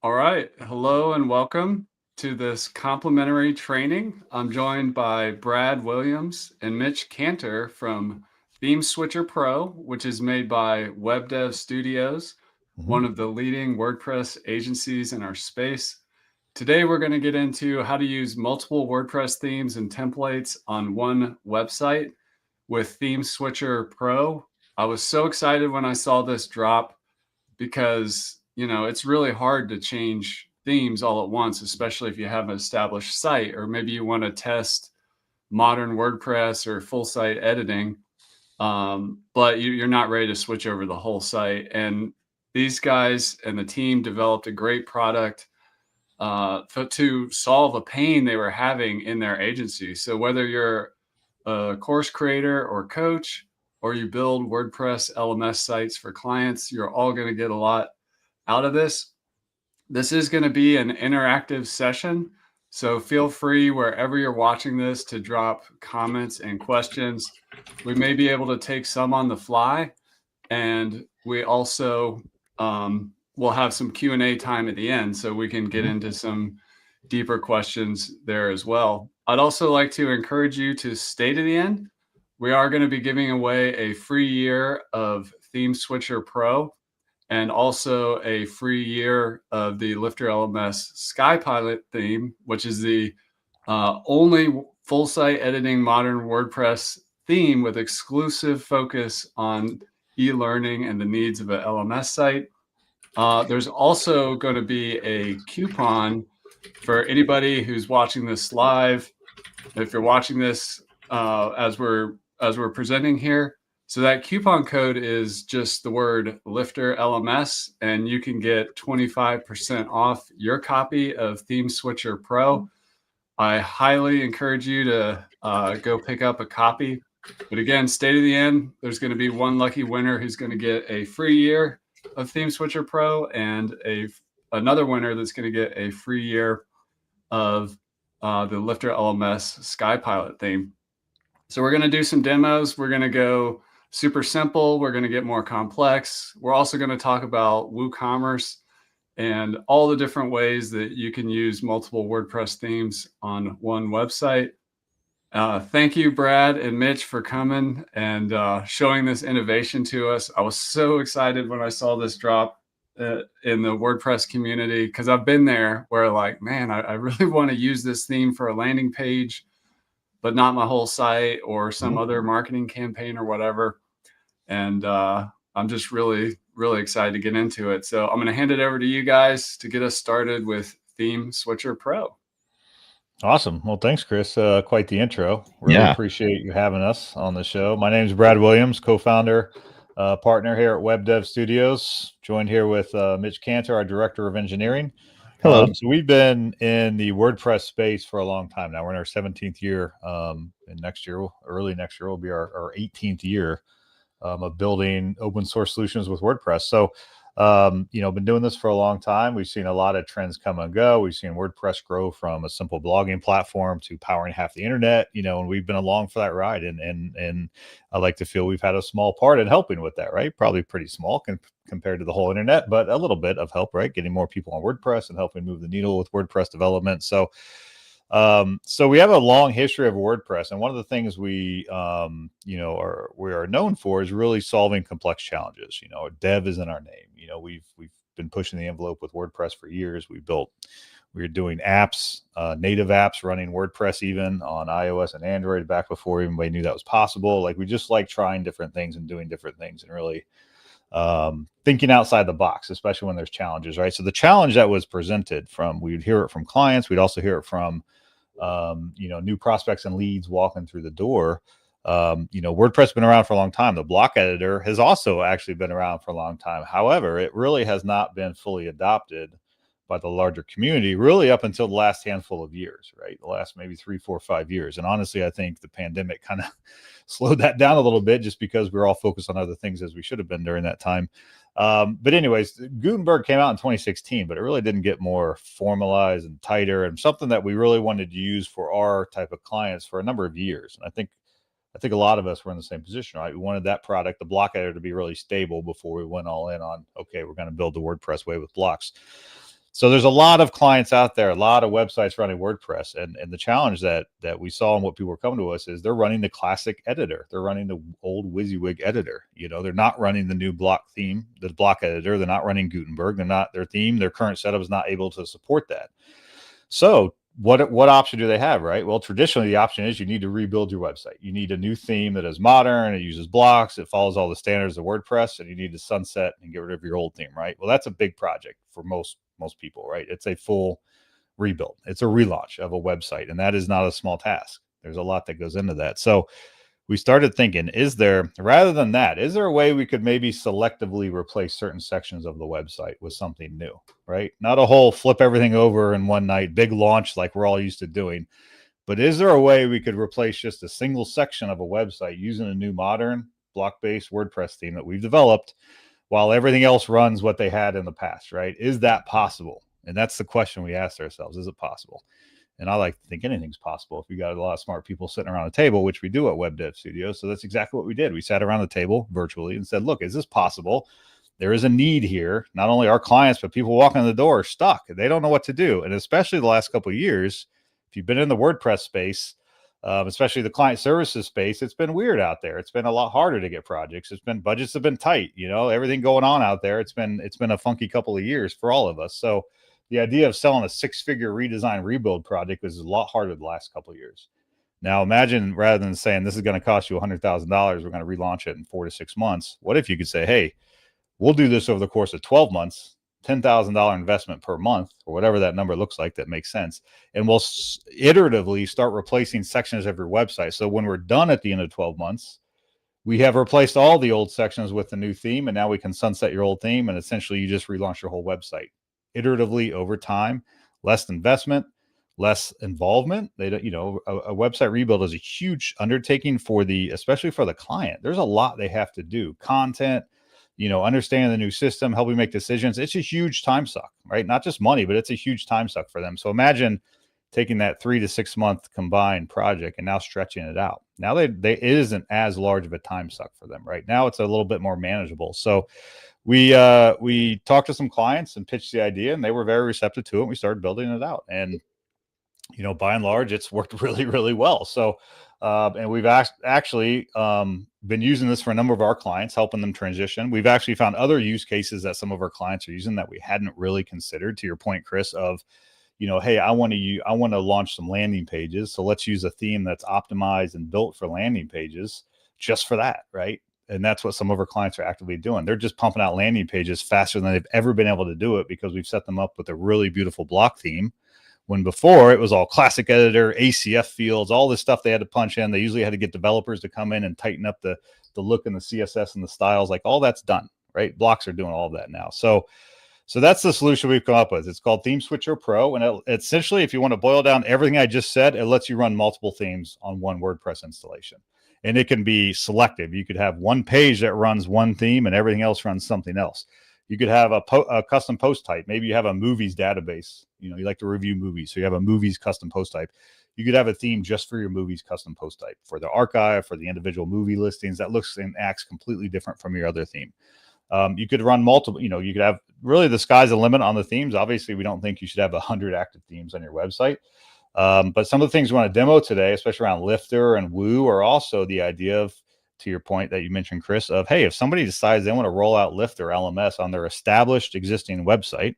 All right. Hello and welcome to this complimentary training. I'm joined by Brad Williams and Mitch Canter from ThemeSwitcher Pro, which is made by WebDevStudios, one of the leading WordPress agencies in our space. Today, we're going to get into how to use multiple WordPress themes and templates on one website with ThemeSwitcher Pro. I was so excited when I saw this drop because it's really hard to change themes all at once, especially if you have an established site, or maybe you want to test modern WordPress or full site editing, but you're not ready to switch over the whole site. And these guys and the team developed a great product to solve a pain they were having in their agency. So whether you're a course creator or coach, or you build WordPress LMS sites for clients, you're all going to get a lot out of this. This is going to be an interactive session. So feel free wherever you're watching this to drop comments and questions. We may be able to take some on the fly. And we also will have some Q&A time at the end so we can get into some deeper questions there as well. I'd also like to encourage you to stay to the end. We are going to be giving away a free year of ThemeSwitcher Pro and also a free year of the LifterLMS Sky Pilot theme, which is the only full site editing modern WordPress theme with exclusive focus on e-learning and the needs of an LMS site. There's also going to be a coupon for anybody who's watching this live. If you're watching this as we're presenting here, so that coupon code is just the word LifterLMS, and you can get 25% off your copy of ThemeSwitcher Pro. I highly encourage you to go pick up a copy. But again, stay to the end. There's going to be one lucky winner who's going to get a free year of ThemeSwitcher Pro, and another winner that's going to get a free year of the LifterLMS Sky Pilot theme. So we're going to do some demos. We're going to go super simple. We're going to get more complex. We're also going to talk about WooCommerce and all the different ways that you can use multiple WordPress themes on one website. Thank you, Brad and Mitch, for coming and showing this innovation to us. I was so excited when I saw this drop in the WordPress community, because I've been there where like, man, I really want to use this theme for a landing page, but not my whole site or some other marketing campaign or whatever. And I'm just really, really excited to get into it. So I'm going to hand it over to you guys to get us started with ThemeSwitcher Pro. Awesome. Well, thanks, Chris. Quite the intro. Really appreciate you having us on the show. My name is Brad Williams, co-founder, partner here at WebDevStudios, joined here with Mitch Canter, our director of engineering. Hello. So we've been in the WordPress space for a long time now. We're in our 17th year, and early next year will be our 18th year of building open source solutions with WordPress. So been doing this for a long time. We've seen a lot of trends come and go. We've seen WordPress grow from a simple blogging platform to powering half the internet, and we've been along for that ride. And I like to feel we've had a small part in helping with that, right? Probably pretty small compared to the whole internet, but a little bit of help, right? Getting more people on WordPress and helping move the needle with WordPress development. So we have a long history of WordPress, and one of the things we are known for is really solving complex challenges. Dev is in our name. We've been pushing the envelope with WordPress for years. We were doing apps, native apps running WordPress even on iOS and Android back before anybody knew that was possible. Like, we just like trying different things and doing different things and really thinking outside the box, especially when there's challenges, right? So the challenge that was presented we'd hear it from clients. We'd also hear it from new prospects and leads walking through the door. WordPress has been around for a long time. The block editor has also actually been around for a long time. However, it really has not been fully adopted by the larger community really up until the last handful of years, right? The last maybe 3, 4, 5 years. And honestly, I think the pandemic kind of slowed that down a little bit just because we're all focused on other things as we should have been during that time. But anyways, Gutenberg came out in 2016, but it really didn't get more formalized and tighter, and something that we really wanted to use for our type of clients for a number of years. And I think a lot of us were in the same position, right? We wanted that product, the block editor, to be really stable before we went all in on, okay, we're going to build the WordPress way with blocks. So there's a lot of clients out there, a lot of websites running WordPress. And the challenge that we saw and what people were coming to us is they're running the classic editor. They're running the old WYSIWYG editor. You know, they're not running the new block theme, the block editor. They're not running Gutenberg. They're not, their theme, their current setup is not able to support that. So what option do they have, right? Well, traditionally the option is you need to rebuild your website. You need a new theme that is modern, it uses blocks, it follows all the standards of WordPress, and you need to sunset and get rid of your old theme, right? Well, that's a big project for most people, right? It's a full rebuild. It's a relaunch of a website, and that is not a small task. There's a lot that goes into that. So we started thinking, rather than that, is there a way we could maybe selectively replace certain sections of the website with something new, right? Not a whole flip everything over in one night, big launch like we're all used to doing, but is there a way we could replace just a single section of a website using a new modern block-based WordPress theme that we've developed while everything else runs what they had in the past, right? Is that possible? And that's the question we asked ourselves. Is it possible? And I like to think anything's possible if you got a lot of smart people sitting around a table, which we do at WebDevStudios. So that's exactly what we did. We sat around the table virtually and said, look, is this possible? There is a need here. Not only our clients, but people walking in the door are stuck. They don't know what to do. And especially the last couple of years, if you've been in the WordPress space, especially the client services space, it's been weird out there. It's been a lot harder to get projects. Budgets have been tight, you know, everything going on out there. It's been a funky couple of years for all of us. So the idea of selling a 6-figure redesign rebuild project was a lot harder the last couple of years. Now imagine, rather than saying this is going to cost you $100,000, we're going to relaunch it in 4 to 6 months. What if you could say, hey, we'll do this over the course of 12 months, $10,000 investment per month, or whatever that number looks like that makes sense. And we'll iteratively start replacing sections of your website. So when we're done at the end of 12 months, we have replaced all the old sections with the new theme, and now we can sunset your old theme, and essentially you just relaunch your whole website. Iteratively over time, less investment, less involvement. They don't, you know, a website rebuild is a huge undertaking especially for the client. There's a lot they have to do. Content, you know, understanding the new system, helping make decisions. It's a huge time suck, right? Not just money, but it's a huge time suck for them. So imagine taking that 3 to 6 month combined project and now stretching it out. Now it isn't as large of a time suck for them, right? Now it's a little bit more manageable. So we talked to some clients and pitched the idea, and they were very receptive to it. And we started building it out, and you know, by and large, it's worked really, really well. So, and we've actually been using this for a number of our clients, helping them transition. We've actually found other use cases that some of our clients are using that we hadn't really considered. To your point, Chris, of, you know, hey, I want to launch some landing pages, so let's use a theme that's optimized and built for landing pages just for that, right? And that's what some of our clients are actively doing. They're just pumping out landing pages faster than they've ever been able to do it because we've set them up with a really beautiful block theme. When before it was all classic editor, ACF fields, all this stuff they had to punch in. They usually had to get developers to come in and tighten up the look and the CSS and the styles. Like all that's done, right? Blocks are doing all of that now. So that's the solution we've come up with. It's called ThemeSwitcher Pro. And essentially, if you want to boil down everything I just said, it lets you run multiple themes on one WordPress installation. And it can be selective. You could have one page that runs one theme and everything else runs something else. You could have a custom post type. Maybe you have a movies database. You know, you like to review movies, so you have a movies custom post type. You could have a theme just for your movies custom post type, for the archive, for the individual movie listings that looks and acts completely different from your other theme. You could run multiple, you know, you could have, really the sky's the limit on the themes. Obviously, we don't think you should have 100 active themes on your website. But some of the things we want to demo today, especially around Lifter and Woo, are also the idea of, to your point that you mentioned, Chris, of, hey, if somebody decides they want to roll out LifterLMS on their established existing website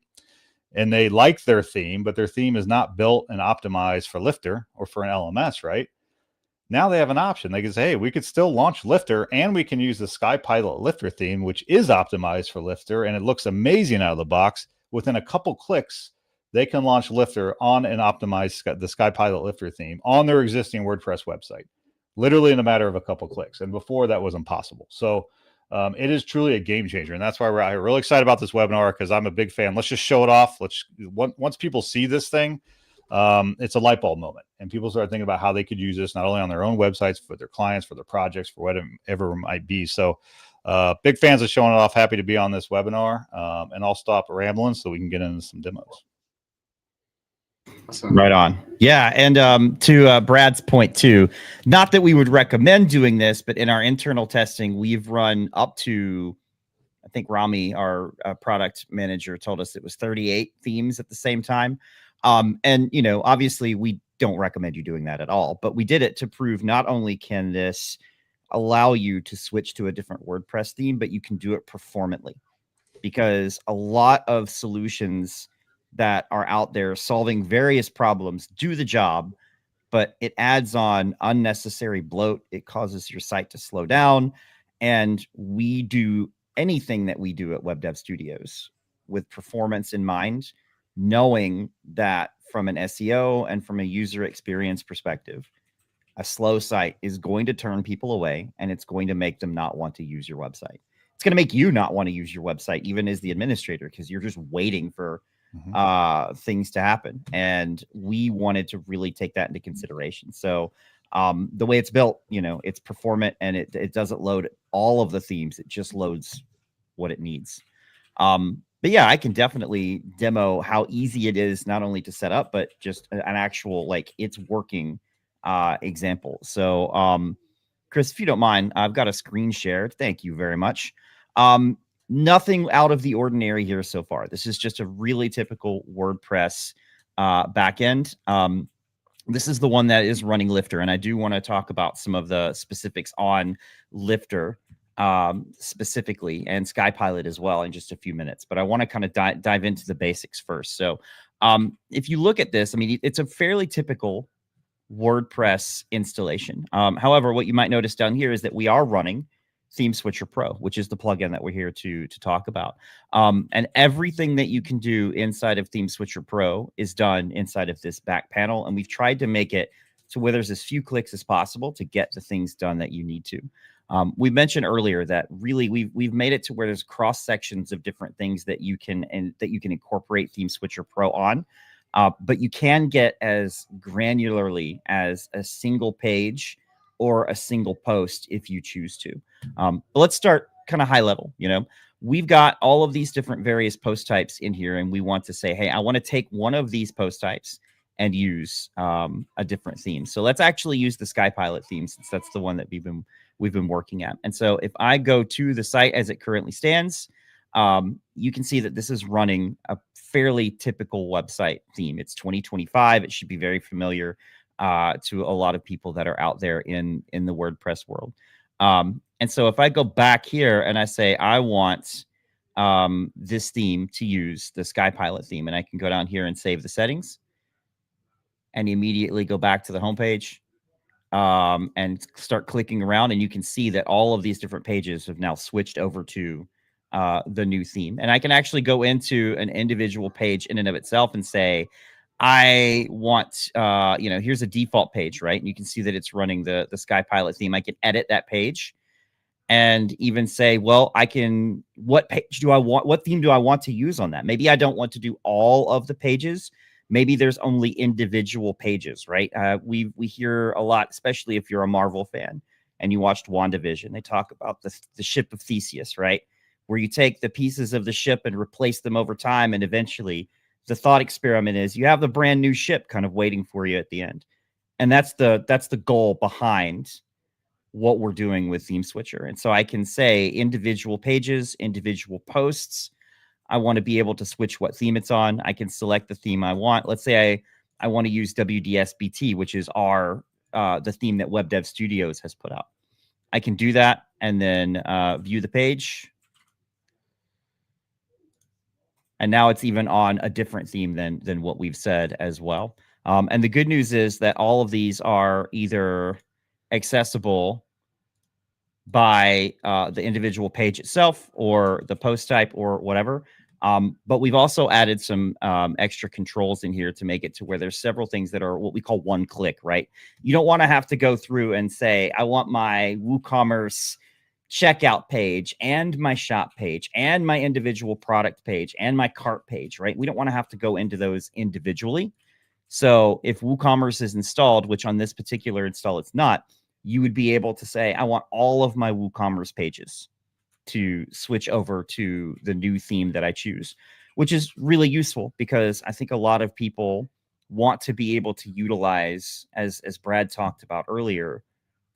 and they like their theme, but their theme is not built and optimized for Lifter or for an LMS, right? Now they have an option. They can say, hey, we could still launch Lifter and we can use the Sky Pilot Lifter theme, which is optimized for Lifter, and it looks amazing out of the box. Within a couple clicks, they can launch Lifter on and optimize the Sky Pilot Lifter theme on their existing WordPress website, literally in a matter of a couple clicks. And before that was impossible. So it is truly a game changer. And that's why we're out here really excited about this webinar, because I'm a big fan. Let's just show it off. Once people see this thing, it's a light bulb moment. And people start thinking about how they could use this not only on their own websites, for their clients, for their projects, for whatever it might be. So big fans of showing it off. Happy to be on this webinar. And I'll stop rambling so we can get into some demos. Right on. Yeah. And to Brad's point too, not that we would recommend doing this, but in our internal testing, we've run up to, I think Rami, our product manager, told us it was 38 themes at the same time. And, you know, obviously we don't recommend you doing that at all, but we did it to prove not only can this allow you to switch to a different WordPress theme, but you can do it performantly, because a lot of solutions that are out there solving various problems do the job, but it adds on unnecessary bloat. It causes your site to slow down. And we do anything that we do at WebDevStudios with performance in mind, knowing that from an SEO and from a user experience perspective, a slow site is going to turn people away, and it's going to make them not want to use your website. It's going to make you not want to use your website, even as the administrator, because you're just waiting for things to happen. And we wanted to really take that into consideration. So the way it's built, you know, it's performant, and it doesn't load all of the themes. It just loads what it needs. But yeah, I can definitely demo how easy it is, not only to set up, but just an actual, like, it's working example. So Chris, if you don't mind, I've got a screen shared. Thank you very much. Nothing out of the ordinary here so far. This is just a really typical WordPress backend. This is the one that is running Lifter, and I do want to talk about some of the specifics on Lifter specifically, and Sky Pilot as well in just a few minutes. But I want to kind of dive into the basics first. So if you look at this, I mean, it's a fairly typical WordPress installation. However, what you might notice down here is that we are running ThemeSwitcher Pro, which is the plugin that we're here to talk about. And everything that you can do inside of ThemeSwitcher Pro is done inside of this back panel. And we've tried to make it to where there's as few clicks as possible to get the things done that you need to. We mentioned earlier that really we've made it to where there's cross sections of different things that you can incorporate ThemeSwitcher Pro on. But you can get as granularly as a single page or a single post if you choose to. But let's start kind of high level. You know, we've got all of these different various post types in here, and we want to say, hey, I want to take one of these post types and use a different theme. So let's actually use the Sky Pilot theme, since that's the one that we've been working at. And so if I go to the site as it currently stands, you can see that this is running a fairly typical website theme. It's 2025. It should be very familiar to a lot of people that are out there in the WordPress world. And so if I go back here and I say, I want this theme to use the Sky Pilot theme, and I can go down here and save the settings and immediately go back to the homepage and start clicking around. And you can see that all of these different pages have now switched over to the new theme. And I can actually go into an individual page in and of itself and say, I want, you know, here's a default page, right? And you can see that it's running the Sky Pilot theme. I can edit that page and even say, well, what page do I want? What theme do I want to use on that? Maybe I don't want to do all of the pages. Maybe there's only individual pages, right? We hear a lot, especially if you're a Marvel fan and you watched WandaVision. They talk about the ship of Theseus, right? Where you take the pieces of the ship and replace them over time, and eventually the thought experiment is you have the brand new ship kind of waiting for you at the end. And that's the goal behind what we're doing with ThemeSwitcher. And so I can say individual pages, individual posts. I want to be able to switch what theme it's on. I can select the theme I want. Let's say I want to use WDSBT, which is the theme that WebDevStudios has put out. I can do that and then view the page. And now it's even on a different theme than what we've said as well. And the good news is that all of these are either accessible by the individual page itself or the post type or whatever. But we've also added some extra controls in here to make it to where there's several things that are what we call one click, right? You don't want to have to go through and say, I want my WooCommerce checkout page and my shop page and my individual product page and my cart page, right? We don't want to have to go into those individually. So if WooCommerce is installed, which on this particular install it's not, you would be able to say, I want all of my WooCommerce pages to switch over to the new theme that I choose, which is really useful because I think a lot of people want to be able to utilize, as Brad talked about earlier,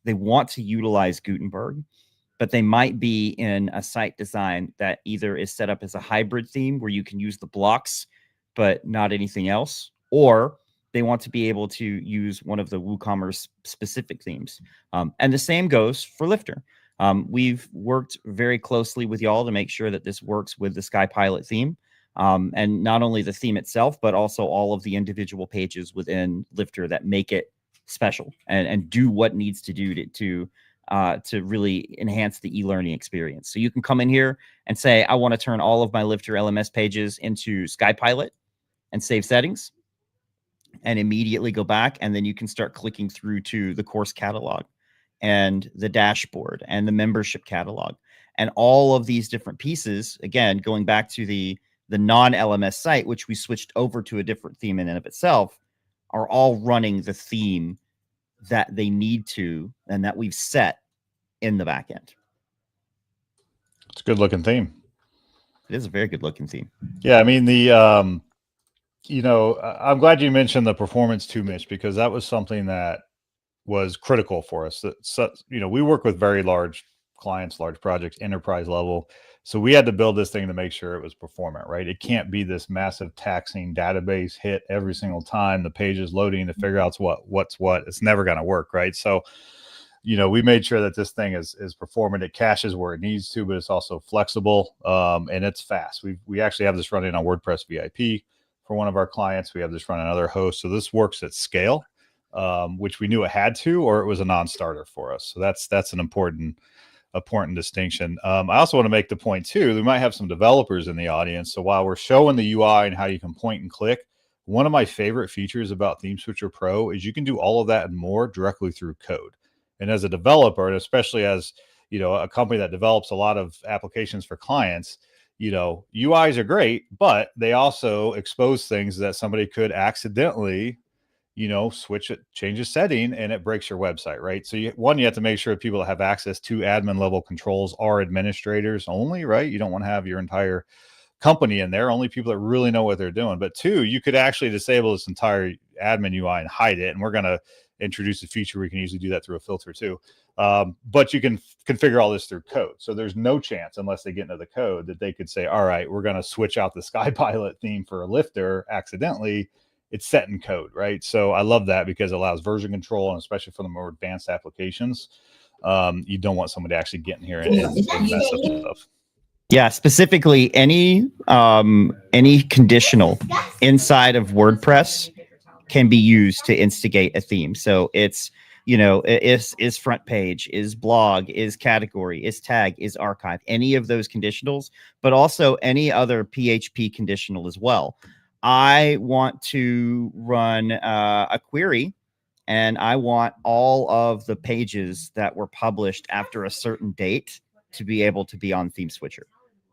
they want to utilize Gutenberg. but they might be in a site design that either is set up as a hybrid theme where you can use the blocks, but not anything else, or they want to be able to use one of the WooCommerce specific themes. And the same goes for Lifter. We've worked very closely with y'all to make sure that this works with the Sky Pilot theme. And not only the theme itself, but also all of the individual pages within Lifter that make it special and do what needs to do to really enhance the e-learning experience. So you can come in here and say, I want to turn all of my LifterLMS pages into Sky Pilot and save settings, and immediately go back. And then you can start clicking through to the course catalog and the dashboard and the membership catalog and all of these different pieces. Again, going back to the non-LMS site, which we switched over to a different theme in and of itself, are all running the theme that they need to and that we've set in the back end. It's a good looking theme. It is a very good looking theme. Yeah, I mean, the you know, I'm glad you mentioned the performance too, Mitch, because that was something that was critical for us. So, you know, we work with very large clients, large projects, enterprise level. So we had to build this thing to make sure it was performant, right? It can't be this massive taxing database hit every single time the page is loading to figure out what's what. It's never going to work, right? So, you know, we made sure that this thing is performant. It caches where it needs to, but it's also flexible, and it's fast. We actually have this running on WordPress VIP for one of our clients. We have this running on other hosts. So this works at scale, which we knew it had to, or it was a non-starter for us. So that's an important distinction. I also want to make the point too, we might have some developers in the audience. So while we're showing the UI and how you can point and click, one of my favorite features about ThemeSwitcher Pro is you can do all of that and more directly through code. And as a developer, and especially as, you know, a company that develops a lot of applications for clients, you know, UIs are great, but they also expose things that somebody could accidentally, you know, change a setting, and it breaks your website, right? So you have to make sure people that have access to admin level controls are administrators only, right? You don't want to have your entire company in there, only people that really know what they're doing. But two, you could actually disable this entire admin UI and hide it. And we're going to introduce a feature where you can easily do that through a filter too. But you can configure all this through code. So there's no chance, unless they get into the code, that they could say, all right, we're going to switch out the Sky Pilot theme for a Lifter accidentally. It's set in code, right? So I love that because it allows version control, and especially for the more advanced applications, you don't want somebody actually getting here and mess up stuff. Yeah, specifically any conditional inside of WordPress can be used to instigate a theme. So it's, you know, is front page, is blog, is category, is tag, is archive, any of those conditionals, but also any other PHP conditional as well. I want to run a query, and I want all of the pages that were published after a certain date to be able to be on ThemeSwitcher.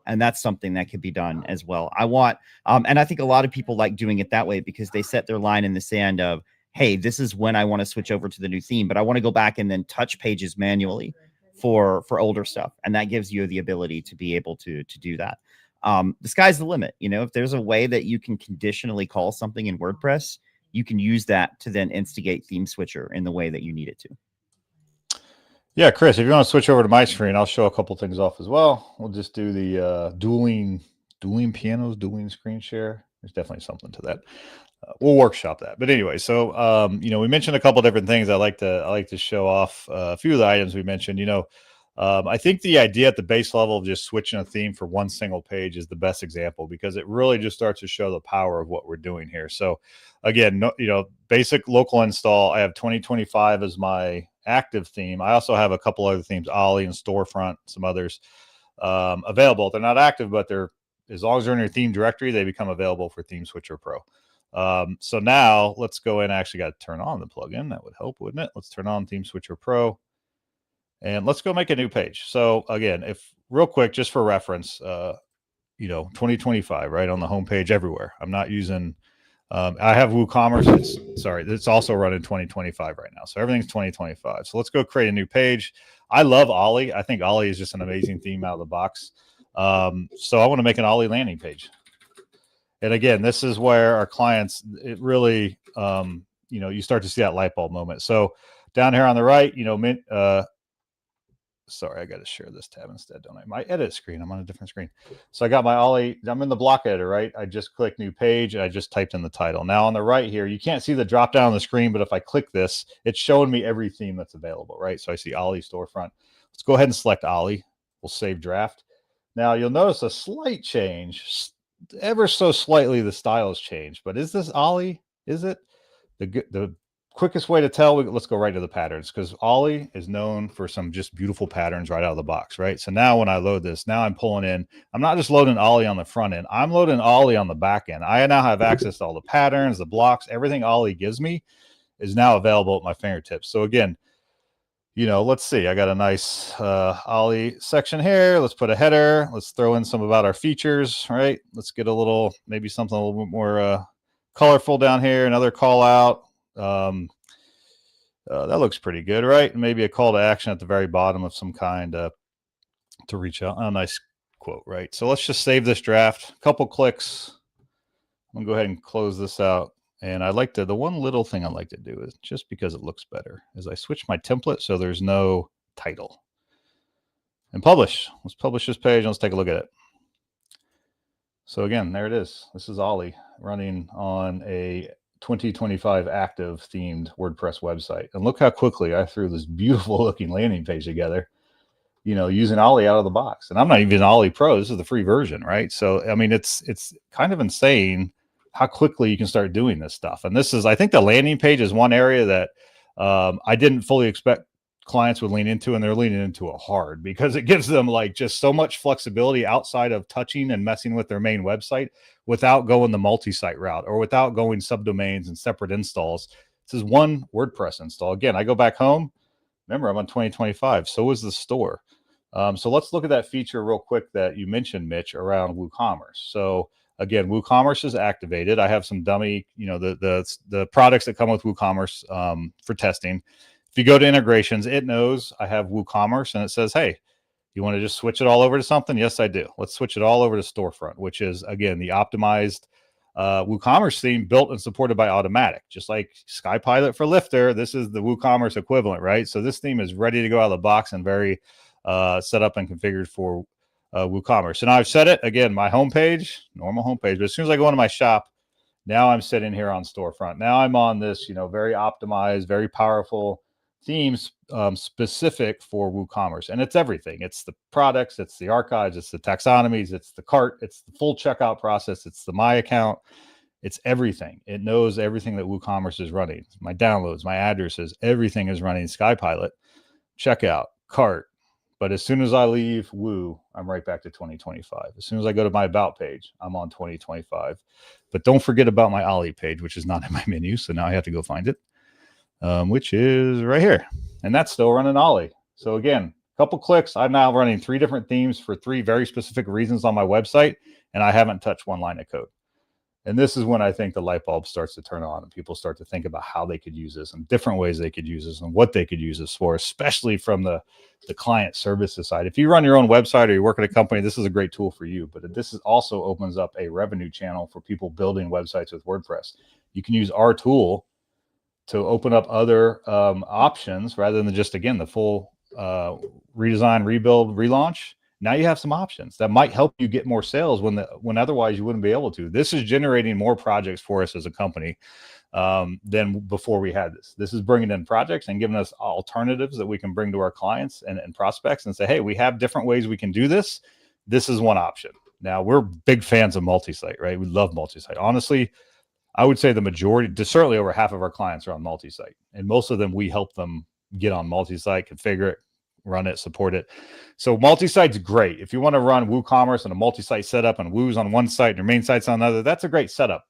And that's something that can be done as well. I want, and I think a lot of people like doing it that way because they set their line in the sand of, hey, this is when I want to switch over to the new theme, but I want to go back and then touch pages manually for older stuff. And that gives you the ability to be able to do that. The sky's the limit. You know, if there's a way that you can conditionally call something in WordPress, you can use that to then instigate ThemeSwitcher in the way that you need it to. Yeah, Chris, if you want to switch over to my screen, I'll show a couple things off as well. We'll just do the dueling pianos, dueling screen share. There's definitely something to that. We'll workshop that. But anyway, so you know, we mentioned a couple different things. I like to show off a few of the items we mentioned. You know, I think the idea at the base level of just switching a theme for one single page is the best example, because it really just starts to show the power of what we're doing here. So again, you know, basic local install. I have 2025 as my active theme. I also have a couple other themes, Ollie and Storefront, some others available. They're not active, but they're, as long as they're in your theme directory, they become available for ThemeSwitcher Pro. So now let's go in. I actually got to turn on the plugin. That would help, wouldn't it? Let's turn on ThemeSwitcher Pro. And let's go make a new page. So again, if real quick, just for reference, you know, 2025, right on the homepage everywhere. I'm not using, I have WooCommerce. It's also running 2025 right now. So everything's 2025. So let's go create a new page. I love Ollie. I think Ollie is just an amazing theme out of the box. So I want to make an Ollie landing page. And again, this is where our clients, it really, you know, you start to see that light bulb moment. So down here on the right, you know, sorry, I got to share this tab instead, don't I? My edit screen, I'm on a different screen. So I got my Ollie, I'm in the block editor, right? I just click new page and I just typed in the title. Now on the right here, you can't see the drop down on the screen, but if I click this, it's showing me every theme that's available, right? So I see Ollie storefront. Let's go ahead and select Ollie. We'll save draft. Now you'll notice a slight change, ever so slightly the style has changed, but is this Ollie? Is it? The quickest way to tell, let's go right to the patterns, because Ollie is known for some just beautiful patterns right out of the box, right? So now when I load this, now I'm pulling in, I'm not just loading Ollie on the front end, I'm loading Ollie on the back end. I now have access to all the patterns, the blocks, everything Ollie gives me is now available at my fingertips. So again, you know, let's see, I got a nice Ollie section here. Let's put a header. Let's throw in some about our features, right? Let's get a little, maybe something a little bit more colorful down here. Another call out. That looks pretty good, right? Maybe a call to action at the very bottom of some kind to reach out. A nice quote, right? So let's just save this draft. A couple clicks. I'm gonna go ahead and close this out. And I like to, the one little thing I like to do is, just because it looks better, is I switch my template so there's no title. And publish. Let's publish this page and let's take a look at it. So again, there it is. This is Ollie running on a 2025 active themed WordPress website. And look how quickly I threw this beautiful looking landing page together, you know, using Ollie out of the box. And I'm not even Ollie Pro. This is the free version, right? So, I mean, it's kind of insane how quickly you can start doing this stuff. And this is, I think the landing page is one area that I didn't fully expect clients would lean into, and they're leaning into it hard, because it gives them like just so much flexibility outside of touching and messing with their main website without going the multi-site route or without going subdomains and separate installs. This is one WordPress install. Again, I go back home. Remember, I'm on 2025. So is the store. So let's look at that feature real quick that you mentioned, Mitch, around WooCommerce. So again, WooCommerce is activated. I have some dummy, you know, the products that come with WooCommerce for testing. If you go to integrations, it knows I have WooCommerce and it says, hey, you want to just switch it all over to something? Yes, I do. Let's switch it all over to Storefront, which is, again, the optimized WooCommerce theme built and supported by Automatic. Just like Sky Pilot for Lifter, this is the WooCommerce equivalent, right? So this theme is ready to go out of the box and very set up and configured for WooCommerce. And I've set it, again, my homepage, normal homepage, but as soon as I go into my shop, now I'm sitting here on Storefront. Now I'm on this, you know, very optimized, very powerful themes specific for WooCommerce. And it's everything. It's the products, it's the archives, it's the taxonomies, it's the cart, it's the full checkout process, it's the My Account, it's everything. It knows everything that WooCommerce is running. My downloads, my addresses, everything is running Sky Pilot, checkout, cart. But as soon as I leave Woo, I'm right back to 2025. As soon as I go to my About page, I'm on 2025. But don't forget about my Ollie page, which is not in my menu. So now I have to go find it, which is right here. And that's still running Ollie. So again, a couple clicks. I'm now running 3 different themes for 3 very specific reasons on my website. And I haven't touched one line of code. And this is when I think the light bulb starts to turn on and people start to think about how they could use this and different ways they could use this and what they could use this for, especially from the client services side. If you run your own website or you work at a company, this is a great tool for you. But this is also opens up a revenue channel for people building websites with WordPress. You can use our tool to open up other options rather than just, again, the full redesign, rebuild, relaunch. Now you have some options that might help you get more sales when otherwise you wouldn't be able to. This is generating more projects for us as a company than before we had this. This is bringing in projects and giving us alternatives that we can bring to our clients and prospects and say, hey, we have different ways we can do this. This is one option. Now, we're big fans of multi-site, right? We love multi-site. Honestly, I would say the majority, certainly over half of our clients are on multi-site. And most of them, we help them get on multi-site, configure it, run it, support it. So multi-site's great. If you want to run WooCommerce and a multi-site setup and Woo's on one site and your main site's on another, that's a great setup.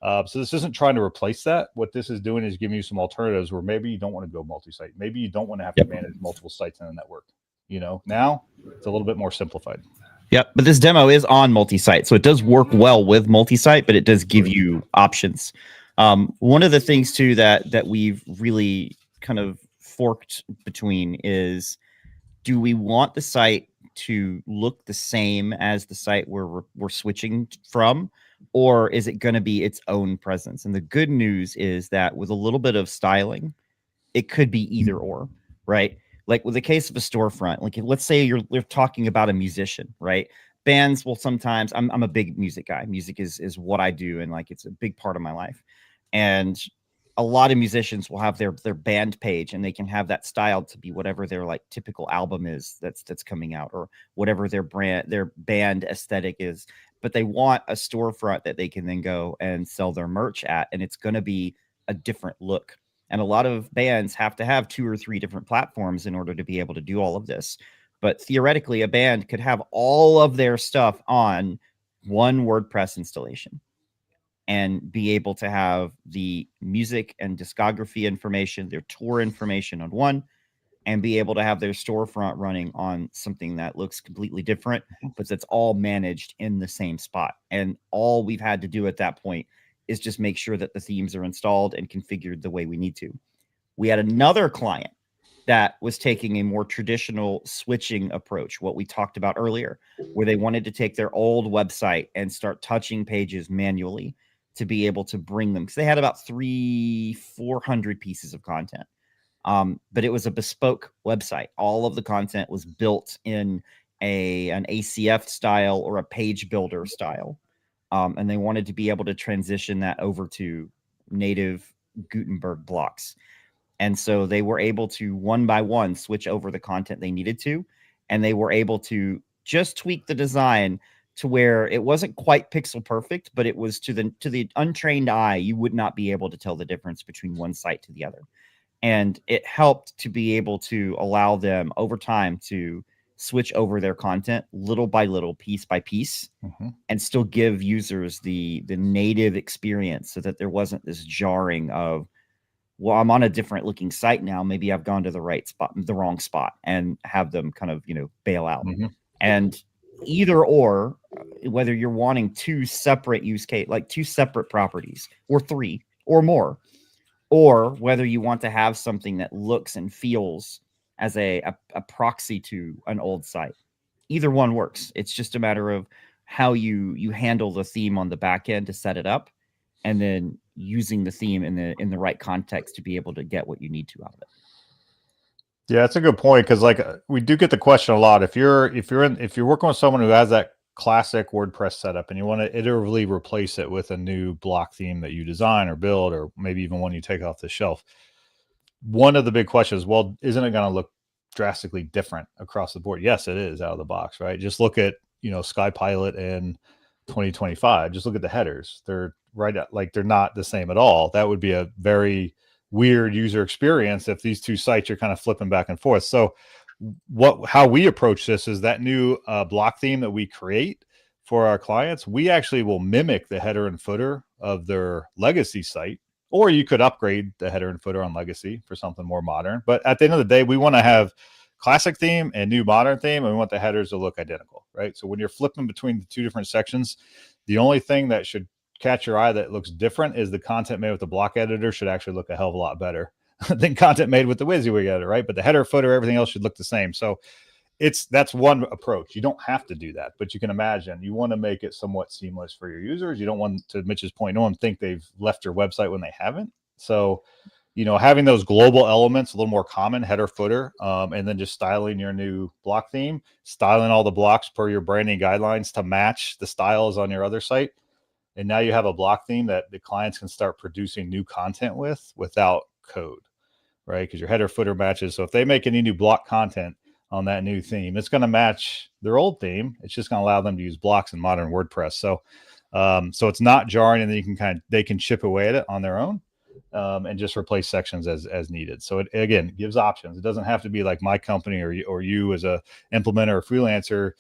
So this isn't trying to replace that. What this is doing is giving you some alternatives where maybe you don't want to go multi-site. Maybe you don't want to have to manage multiple sites in a network. You know, now it's a little bit more simplified. Yep. But this demo is on multi-site. So it does work well with multi-site, but it does give you options. One of the things too that we've really kind of forked between is, do we want the site to look the same as the site we're switching from, or is it going to be its own presence? And the good news is that with a little bit of styling, it could be either or, right? Like with the case of a storefront, like let's say you're talking about a musician, right? Bands will sometimes, I'm a big music guy. Music is what I do, and like it's a big part of my life. And a lot of musicians will have their band page, and they can have that styled to be whatever their like typical album is that's coming out, or whatever their band aesthetic is. But they want a storefront that they can then go and sell their merch at, and it's going to be a different look. And a lot of bands have to have 2 or 3 different platforms in order to be able to do all of this. But theoretically, a band could have all of their stuff on one WordPress installation and be able to have the music and discography information, their tour information on one, and be able to have their storefront running on something that looks completely different, but that's all managed in the same spot. And all we've had to do at that point is just make sure that the themes are installed and configured the way we need to. We had another client that was taking a more traditional switching approach, what we talked about earlier, where they wanted to take their old website and start touching pages manually to be able to bring them, because they had about 400 pieces of content. But it was a bespoke website. All of the content was built in an ACF style or a page builder style. And they wanted to be able to transition that over to native Gutenberg blocks. And so they were able to one by one switch over the content they needed to, and they were able to just tweak the design to where it wasn't quite pixel perfect, but it was to the untrained eye, you would not be able to tell the difference between one site to the other. And it helped to be able to allow them over time to switch over their content little by little, piece by piece, and still give users the native experience, so that there wasn't this jarring of, well, I'm on a different looking site now. Maybe I've gone to the wrong spot, and have them kind of, bail out. And either or, whether you're wanting 2 separate use case, like 2 separate properties, or 3 or more, or whether you want to have something that looks and feels as a proxy to an old site, either one works. It's just a matter of how you handle the theme on the back end to set it up, and then using the theme in the right context to be able to get what you need to out of it. Yeah, that's a good point, because like we do get the question a lot. If you're working with someone who has that classic WordPress setup and you want to iteratively replace it with a new block theme that you design or build, or maybe even one you take off the shelf, one of the big questions, well, isn't it going to look drastically different across the board? Yes, it is out of the box, right? Just look at, Sky Pilot in 2025. Just look at the headers. They're they're not the same at all. That would be a very weird user experience if these 2 sites are kind of flipping back and forth. So how we approach this is that new block theme that we create for our clients, we actually will mimic the header and footer of their legacy site, or you could upgrade the header and footer on legacy for something more modern. But at the end of the day, we want to have classic theme and new modern theme, and we want the headers to look identical, right? So when you're flipping between the 2 different sections, the only thing that should catch your eye that looks different is the content made with the block editor should actually look a hell of a lot better than content made with the WYSIWYG editor, right? But the header, footer, everything else should look the same. So that's one approach. You don't have to do that, but you can imagine you want to make it somewhat seamless for your users. You don't want, to Mitch's point, no one think they've left your website when they haven't. So, having those global elements, a little more common, header, footer, and then just styling your new block theme, styling all the blocks per your branding guidelines to match the styles on your other site. And now you have a block theme that the clients can start producing new content without code, right? Because your header, footer matches. So if they make any new block content on that new theme, it's going to match their old theme. It's just going to allow them to use blocks in modern WordPress. So, so it's not jarring, and then they can chip away at it on their own, and just replace sections as needed. So it, again, gives options. It doesn't have to be like my company or you as a implementer or freelancer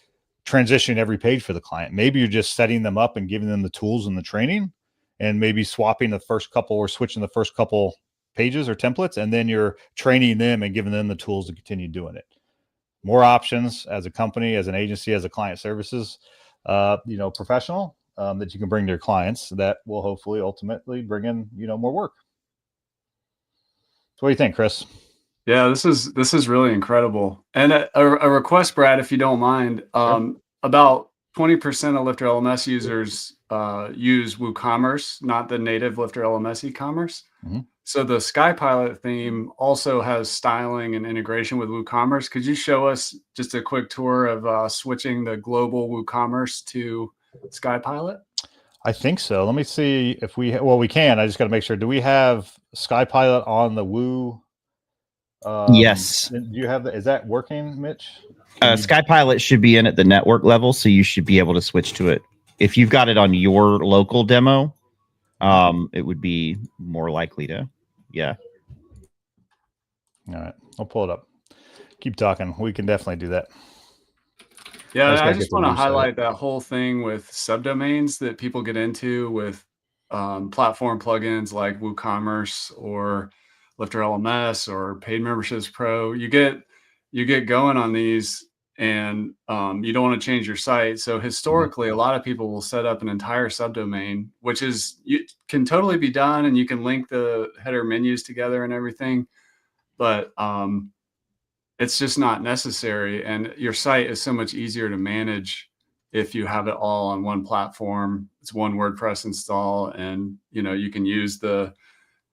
transition every page for the client. Maybe you're just setting them up and giving them the tools and the training, and maybe swapping the first couple or switching the first couple pages or templates, and then you're training them and giving them the tools to continue doing it. More options as a company, as an agency, as a client services, professional, that you can bring to your clients that will hopefully ultimately bring in, more work. So what do you think, Chris? Yeah, this is really incredible. And a request, Brad, if you don't mind. Sure. About 20% of LifterLMS users use WooCommerce, not the native LifterLMS e-commerce. So the Sky Pilot theme also has styling and integration with WooCommerce. Could you show us just a quick tour of switching the global WooCommerce to Sky Pilot? I think so. Let me see if we can. I just got to make sure. Do we have Sky Pilot on the Woo? Yes. Do you have that? Is that working, Mitch? Sky Pilot should be in at the network level, so you should be able to switch to it. If you've got it on your local demo, it would be more likely to, yeah. All right, I'll pull it up. Keep talking. We can definitely do that. Yeah, I just want to highlight that whole thing with subdomains that people get into with platform plugins like WooCommerce or LifterLMS or Paid Memberships Pro. You get going on these, and you don't want to change your site. So historically, a lot of people will set up an entire subdomain, which can totally be done, and you can link the header menus together and everything. But it's just not necessary, and your site is so much easier to manage if you have it all on one platform. It's one WordPress install, and you can use the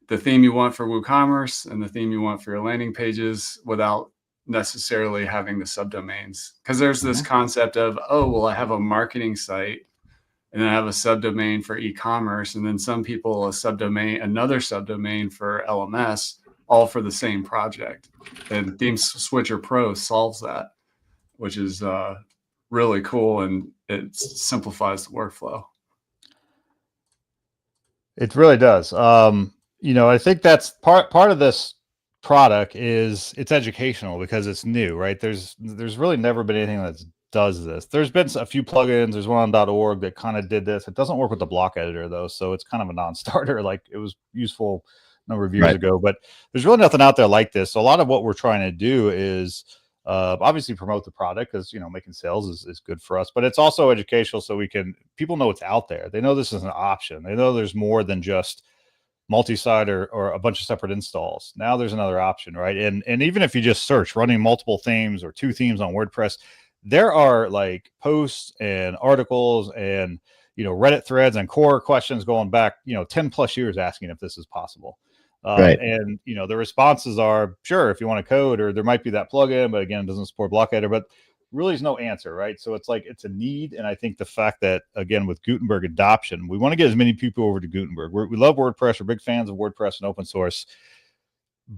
theme you want for WooCommerce and the theme you want for your landing pages without necessarily having the subdomains. Because there's this concept of, oh, well, I have a marketing site and then I have a subdomain for e-commerce, and then some people another subdomain for LMS, all for the same project. And ThemeSwitcher Pro solves that, which is really cool, and it simplifies the workflow. It really does. I think that's part of this product is it's educational because it's new, right? There's really never been anything that does this. There's been a few plugins. There's one on .org that kind of did this. It doesn't work with the block editor though, so it's kind of a non-starter. Like, it was useful a number of years ago, but there's really nothing out there like this. So a lot of what we're trying to do is obviously promote the product, because making sales is good for us, but it's also educational, so people know it's out there. They know this is an option. They know there's more than just multi-site or a bunch of separate installs. Now there's another option, right? And even if you just search running multiple themes or 2 themes on WordPress, there are like posts and articles and Reddit threads and core questions going back 10 plus years asking if this is possible. And the responses are, sure, if you want to code, or there might be that plugin, but again, it doesn't support block editor, but really is no answer, right? So it's like, it's a need. And I think the fact that, again, with Gutenberg adoption, we want to get as many people over to Gutenberg. We love WordPress. We're big fans of WordPress and open source,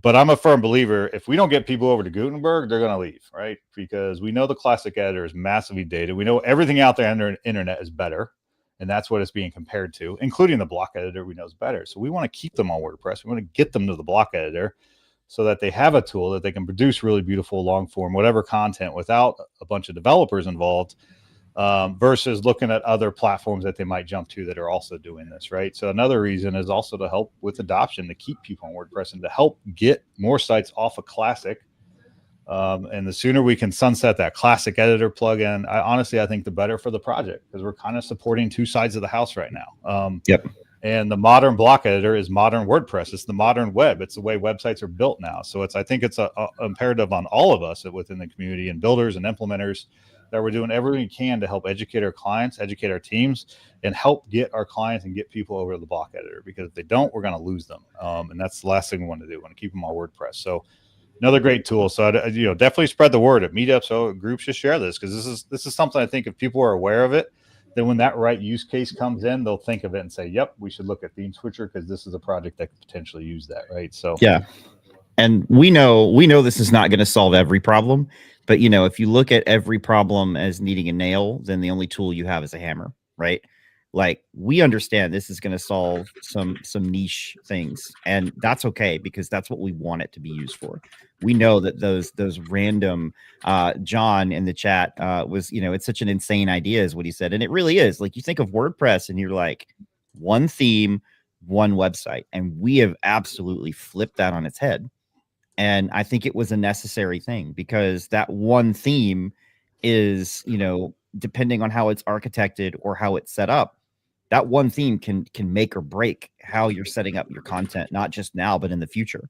but I'm a firm believer, if we don't get people over to Gutenberg, they're going to leave, right? Because we know the classic editor is massively dated. We know everything out there on the internet is better, and that's what it's being compared to, including the block editor we know is better. So we want to keep them on WordPress. We want to get them to the block editor so that they have a tool that they can produce really beautiful long form, whatever content, without a bunch of developers involved, versus looking at other platforms that they might jump to that are also doing this, right? So another reason is also to help with adoption, to keep people on WordPress and to help get more sites off of Classic. And the sooner we can sunset that Classic editor plugin, I think the better for the project, because we're kind of supporting 2 sides of the house right now. And the modern block editor is modern WordPress. It's the modern web. It's the way websites are built now. So I think it's a imperative on all of us within the community and builders and implementers that we're doing everything we can to help educate our clients, educate our teams, and help get our clients and get people over to the block editor, because if they don't, we're going to lose them. And that's the last thing we want to do. We want to keep them on WordPress. So another great tool. So definitely spread the word at meetups, so groups, just share this, because this is something I think if people are aware of it, then when that right use case comes in, they'll think of it and say, yep, we should look at ThemeSwitcher, because this is a project that could potentially use that, right? So yeah. And we know this is not going to solve every problem, but if you look at every problem as needing a nail, then the only tool you have is a hammer, right? Like, we understand this is going to solve some niche things, and that's okay, because that's what we want it to be used for. We know that those random John in the chat was, it's such an insane idea is what he said. And it really is. Like, you think of WordPress and you're like, one theme, one website, and we have absolutely flipped that on its head. And I think it was a necessary thing, because that one theme is, depending on how it's architected or how it's set up, that one theme can make or break how you're setting up your content, not just now, but in the future.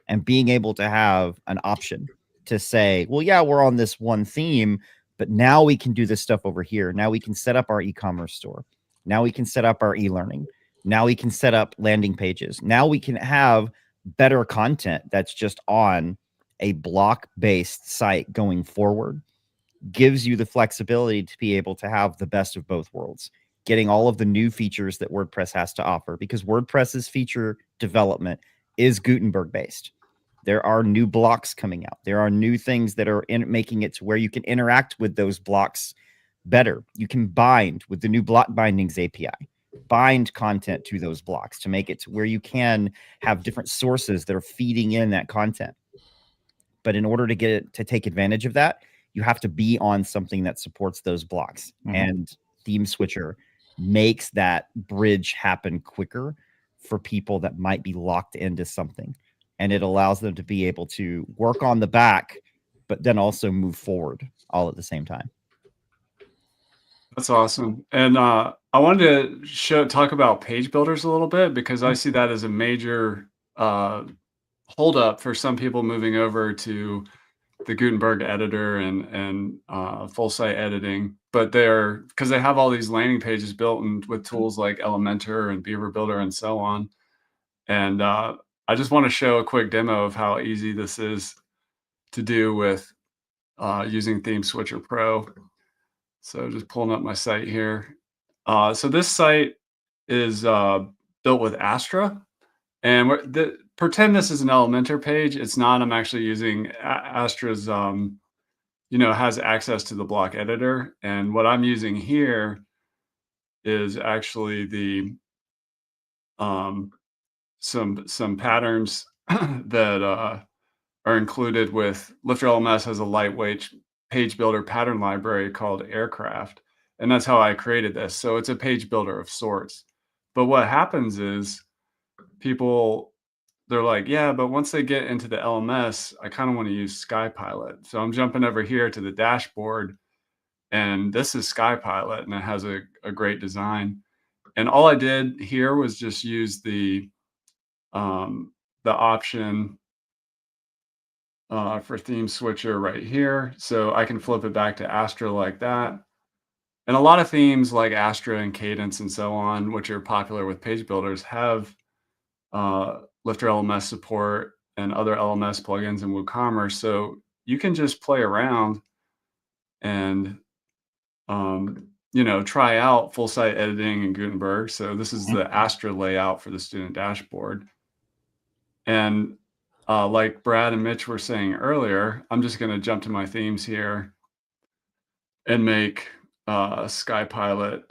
And being able to have an option to say, well, yeah, we're on this one theme, but now we can do this stuff over here. Now we can set up our e-commerce store. Now we can set up our e-learning. Now we can set up landing pages. Now we can have better content that's just on a block-based site going forward gives you the flexibility to be able to have the best of both worlds, getting all of the new features that WordPress has to offer, because WordPress's feature development is Gutenberg based. There are new blocks coming out. There are new things that are making it to where you can interact with those blocks better. You can bind with the new block bindings API, bind content to those blocks to make it to where you can have different sources that are feeding in that content. But in order to get it to take advantage of that, you have to be on something that supports those blocks. And ThemeSwitcher makes that bridge happen quicker for people that might be locked into something. And it allows them to be able to work on the back, but then also move forward all at the same time. That's awesome. And I wanted to talk about page builders a little bit, because I see that as a major holdup for some people moving over to the Gutenberg editor and full site editing. But because they have all these landing pages built with tools like Elementor and Beaver Builder and so on. And I just want to show a quick demo of how easy this is to do with using ThemeSwitcher Pro. So just pulling up my site here. So this site is built with Astra, and pretend this is an Elementor page. It's not. I'm actually using Astra's, has access to the block editor. And what I'm using here is actually the some patterns that are included with LifterLMS. Has a lightweight page builder pattern library called Aircraft. And that's how I created this. So it's a page builder of sorts. But what happens is they're like, yeah, but once they get into the LMS, I kind of want to use Sky Pilot. So I'm jumping over here to the dashboard, and this is Sky Pilot, and it has a great design. And all I did here was just use the option for ThemeSwitcher right here. So I can flip it back to Astra like that. And a lot of themes like Astra and Cadence and so on, which are popular with page builders, have LifterLMS support and other LMS plugins in WooCommerce. So you can just play around and try out full site editing in Gutenberg. So this is the Astra layout for the student dashboard. And like Brad and Mitch were saying earlier, I'm just going to jump to my themes here and make Sky Pilot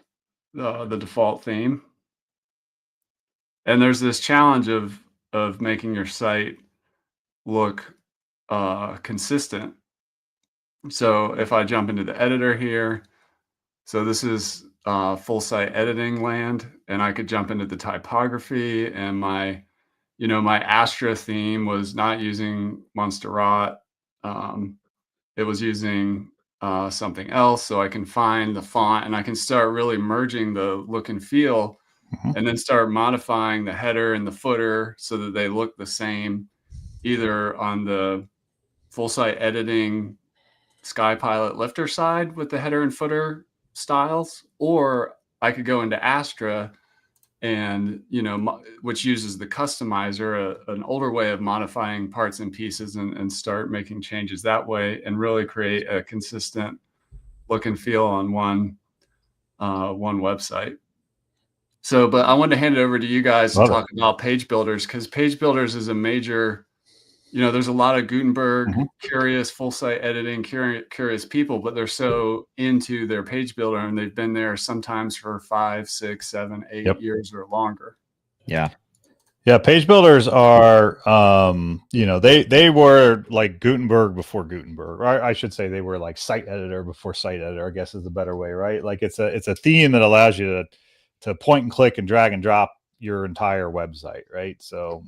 the default theme. And there's this challenge of making your site look consistent. So if I jump into the editor here, so this is full site editing land, and I could jump into the typography, and my Astra theme was not using Montserrat. It was using something else. So I can find the font, and I can start really merging the look and feel, and then start modifying the header and the footer so that they look the same, either on the full site editing Sky Pilot Lifter side with the header and footer styles, or I could go into Astra and, which uses the customizer, an older way of modifying parts and pieces, and start making changes that way and really create a consistent look and feel on one website. So, but I wanted to hand it over to you guys to talk about page builders, because page builders is a major, there's a lot of Gutenberg curious, full site editing curious people, but they're so into their page builder, and they've been there sometimes for 5, 6, 7, 8 years or longer. Yeah. Yeah. Page builders are, they were like Gutenberg before Gutenberg. Or I should say they were like site editor before site editor, I guess is the better way, right? Like it's a theme that allows you to point and click and drag and drop your entire website, right? So,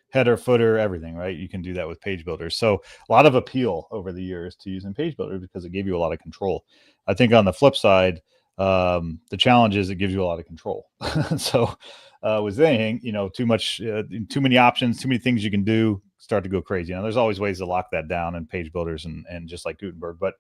header, footer, everything, right? You can do that with page builders. So a lot of appeal over the years to using page builders because it gave you a lot of control. I think on the flip side, the challenge is it gives you a lot of control. So with anything, too many options, too many things you can do, start to go crazy. Now there's always ways to lock that down in page builders and just like Gutenberg. But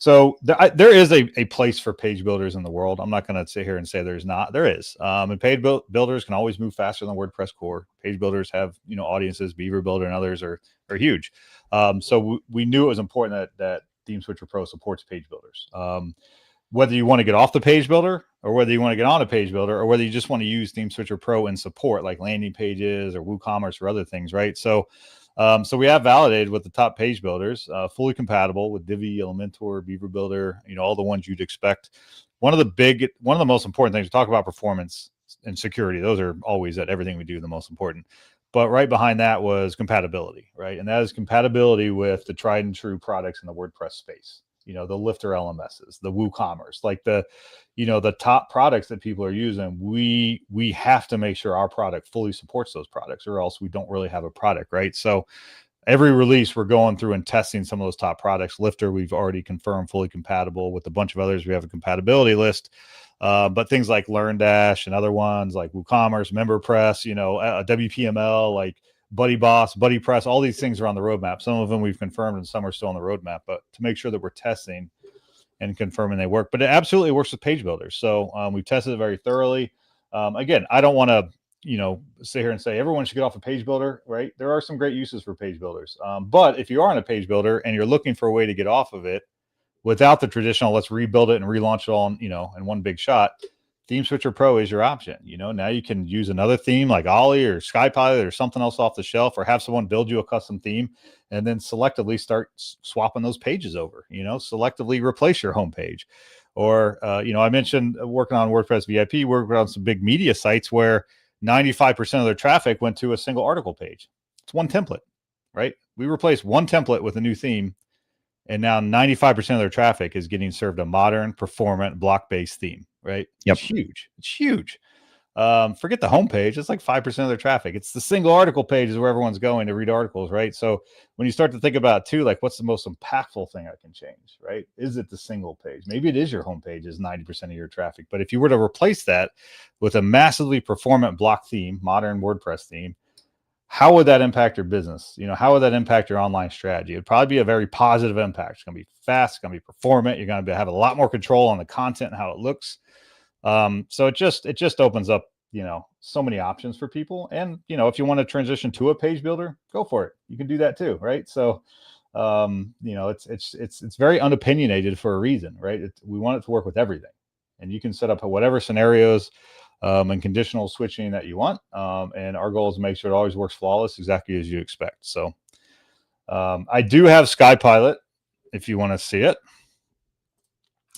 So there is a place for page builders in the world. I'm not going to sit here and say there's not. There is. And page builders can always move faster than WordPress core. Page builders have, audiences. Beaver Builder and others are huge. So we knew it was important that ThemeSwitcher Pro supports page builders. Whether you want to get off the page builder or whether you want to get on a page builder or whether you just want to use ThemeSwitcher Pro in support like landing pages or WooCommerce or other things, right? So we have validated with the top page builders, fully compatible with Divi, Elementor, Beaver Builder, all the ones you'd expect. One of the most important things to talk about performance and security. Those are always at everything we do the most important. But right behind that was compatibility, right? And that is compatibility with the tried and true products in the WordPress space. The LifterLMSs, the WooCommerce, like the top products that people are using. We have to make sure our product fully supports those products, or else we don't really have a product, right? So every release we're going through and testing some of those top products. Lifter, we've already confirmed fully compatible. With a bunch of others, we have a compatibility list. But things like LearnDash and other ones like WooCommerce, MemberPress, WPML, like BuddyBoss, BuddyPress, all these things are on the roadmap. Some of them we've confirmed and some are still on the roadmap, but to make sure that we're testing and confirming they work. But it absolutely works with page builders. So we've tested it very thoroughly. Again, I don't want to, sit here and say everyone should get off a page builder, right? There are some great uses for page builders. But if you are on a page builder and you're looking for a way to get off of it without the traditional, let's rebuild it and relaunch it all, in one big shot, ThemeSwitcher Pro is your option. Now you can use another theme like Ollie or Sky Pilot or something else off the shelf, or have someone build you a custom theme and then selectively start swapping those pages over, selectively replace your homepage. Or, I mentioned working on WordPress VIP, working on some big media sites where 95% of their traffic went to a single article page. It's one template, right? We replaced one template with a new theme. And now 95% of their traffic is getting served a modern, performant, block-based theme, right? Yep. It's huge. It's huge. Forget the homepage. It's like 5% of their traffic. It's the single article page is where everyone's going to read articles, right? So when you start to think about it too, like what's the most impactful thing I can change, right? Is it the single page? Maybe it is your homepage is 90% of your traffic. But if you were to replace that with a massively performant block theme, modern WordPress theme, how would that impact your business? How would that impact your online strategy? It'd probably be a very positive impact. It's going to be fast. It's going to be performant. You're going to have a lot more control on the content and how it looks. So it just opens up, so many options for people. And, if you want to transition to a page builder, go for it. You can do that too. Right. So, it's very unopinionated for a reason, right? We want it to work with everything, and you can set up whatever scenarios and conditional switching that you want. And our goal is to make sure it always works flawless, exactly as you expect. So I do have Sky Pilot if you want to see it.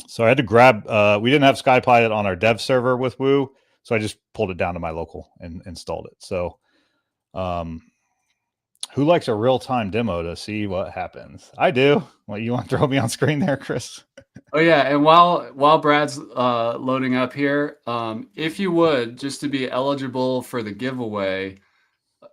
So I had to grab, we didn't have Sky Pilot on our dev server with Woo. So I just pulled it down to my local and installed it. So who likes a real-time demo to see what happens? I do. Well, you want to throw me on screen there, Chris? Oh yeah, and while Brad's loading up here, if you would, just to be eligible for the giveaway,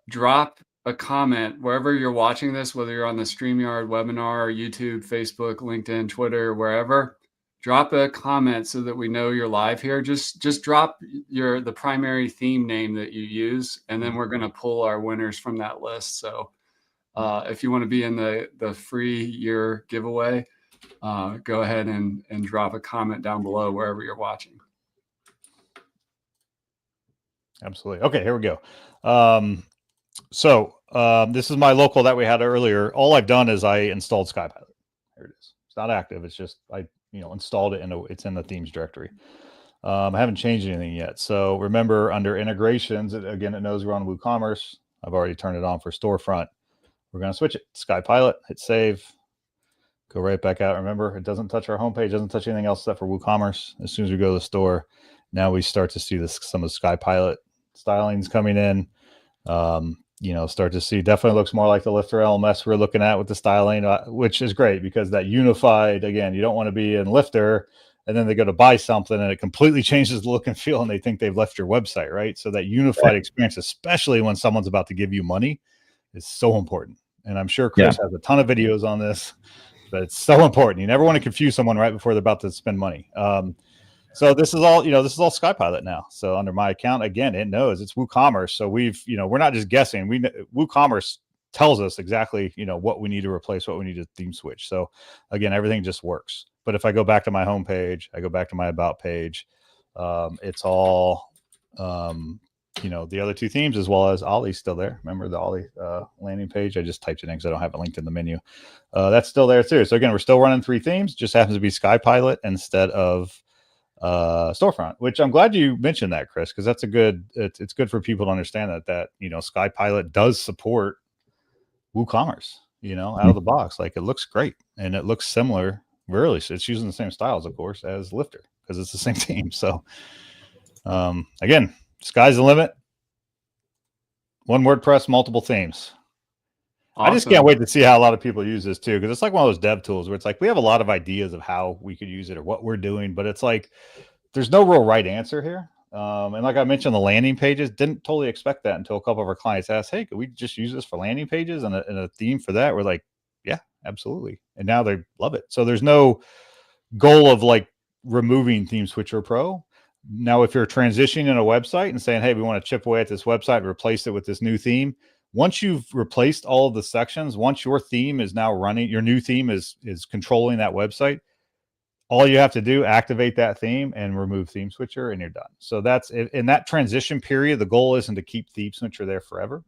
drop a comment wherever you're watching this, whether you're on the StreamYard webinar, YouTube, Facebook, LinkedIn, Twitter, wherever. Drop a comment so that we know you're live here. Just drop the primary theme name that you use, and then we're going to pull our winners from that list. So if you want to be in the free year giveaway, go ahead and drop a comment down below wherever you're watching. Absolutely. Okay, here we go. So this is my local that we had earlier. All I've done is I installed Sky Pilot. Here it is. It's not active. It's just I installed it it's in the themes directory. I haven't changed anything yet. So remember, under integrations, it knows we're on WooCommerce. I've already turned it on for storefront. We're going to switch it. Sky Pilot, hit save. Go right back out. Remember, it doesn't touch our homepage, doesn't touch anything else except for WooCommerce. As soon as we go to the store, now we start to see some of the Sky Pilot stylings coming in. Start to see, definitely looks more like the LifterLMS we're looking at with the styling, which is great because that unified, again, you don't want to be in Lifter and then they go to buy something and it completely changes the look and feel and they think they've left your website, right? So that unified experience, especially when someone's about to give you money, is so important. And I'm sure Chris has a ton of videos on this, but it's so important. You never want to confuse someone right before they're about to spend money. So this is all Sky Pilot now. So under my account, again, it knows it's WooCommerce. So we're not just guessing. WooCommerce tells us exactly, what we need to replace, what we need to theme switch. So again, everything just works. But if I go back to my home page, I go back to my about page, it's all, the other two themes, as well as Ollie's still there. Remember the Ollie landing page? I just typed it in because I don't have it linked in the menu. That's still there too. So again, we're still running 3 themes, just happens to be Sky Pilot instead of Storefront, which I'm glad you mentioned that, Chris, because that's it's good for people to understand that Sky Pilot does support WooCommerce, out of the box. Like, it looks great and it looks similar. Really, so it's using the same styles, of course, as Lifter, because it's the same team. So again, sky's the limit. One WordPress, multiple themes. Awesome. I just can't wait to see how a lot of people use this too, because it's like one of those dev tools where it's like we have a lot of ideas of how we could use it or what we're doing, but it's like there's no real right answer here. And like I mentioned, the landing pages, didn't totally expect that until a couple of our clients asked, hey, could we just use this for landing pages and a theme for that? We're like, yeah, absolutely. And now they love it. So there's no goal of like removing ThemeSwitcher Pro. Now, if you're transitioning a website and saying, hey, we want to chip away at this website and replace it with this new theme, once you've replaced all of the sections, once your theme is now running, your new theme is controlling that website, all you have to do, activate that theme and remove ThemeSwitcher, and you're done. So that's in that transition period. The goal isn't to keep ThemeSwitcher there forever.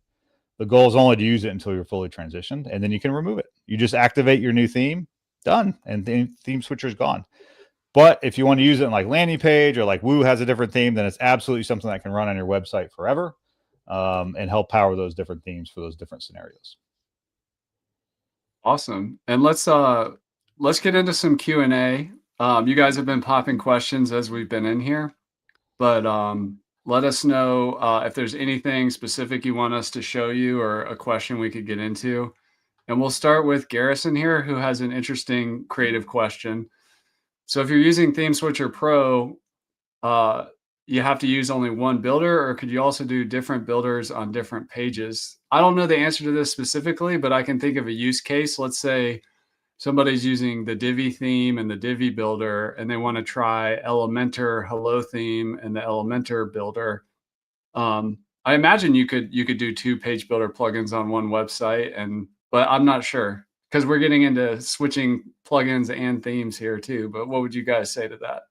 The goal is only to use it until you're fully transitioned, and then you can remove it. You just activate your new theme, done, and then ThemeSwitcher is gone. But if you want to use it in like landing page or like Woo has a different theme, then it's absolutely something that can run on your website forever and help power those different themes for those different scenarios. Awesome. And let's get into some Q&A. You guys have been popping questions as we've been in here, but let us know if there's anything specific you want us to show you or a question we could get into. And we'll start with Garrison here, who has an interesting creative question. So if you're using ThemeSwitcher Pro, you have to use only one builder, or could you also do different builders on different pages? I don't know the answer to this specifically, but I can think of a use case. Let's say somebody's using the Divi theme and the Divi builder, and they want to try Elementor Hello theme and the Elementor builder. I imagine you could do 2 page builder plugins on one website, but I'm not sure, because we're getting into switching plugins and themes here too. But what would you guys say to that?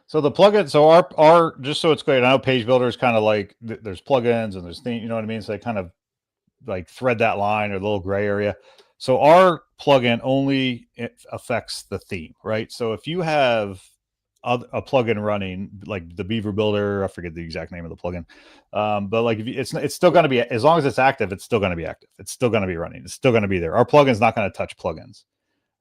So the plugin, so our just so it's clear, I know page builder is kind of like there's plugins and there's theme, you know what I mean? So they kind of like thread that line or the little gray area. So our plugin only affects the theme, right? So if you have a plugin running like the Beaver Builder, I forget the exact name of the plugin, but like if it's still going to be, as long as it's active, it's still going to be active. It's still going to be running. It's still going to be there. Our plugin's not going to touch plugins,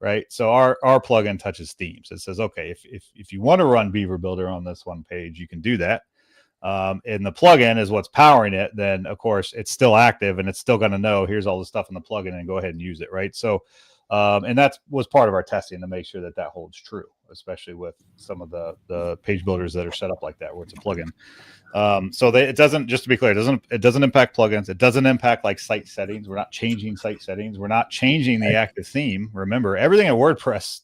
right? So our plugin touches themes. It says, okay, if you want to run Beaver Builder on this one page, you can do that. And the plugin is what's powering it, then of course it's still active and it's still going to know here's all the stuff in the plugin and go ahead and use it, right? So and that was part of our testing to make sure that holds true, especially with some of the page builders that are set up like that where it's a plugin. So it doesn't, just to be clear, it doesn't impact plugins. It doesn't impact like site settings. We're not changing site settings. We're not changing the active theme. Remember, everything in WordPress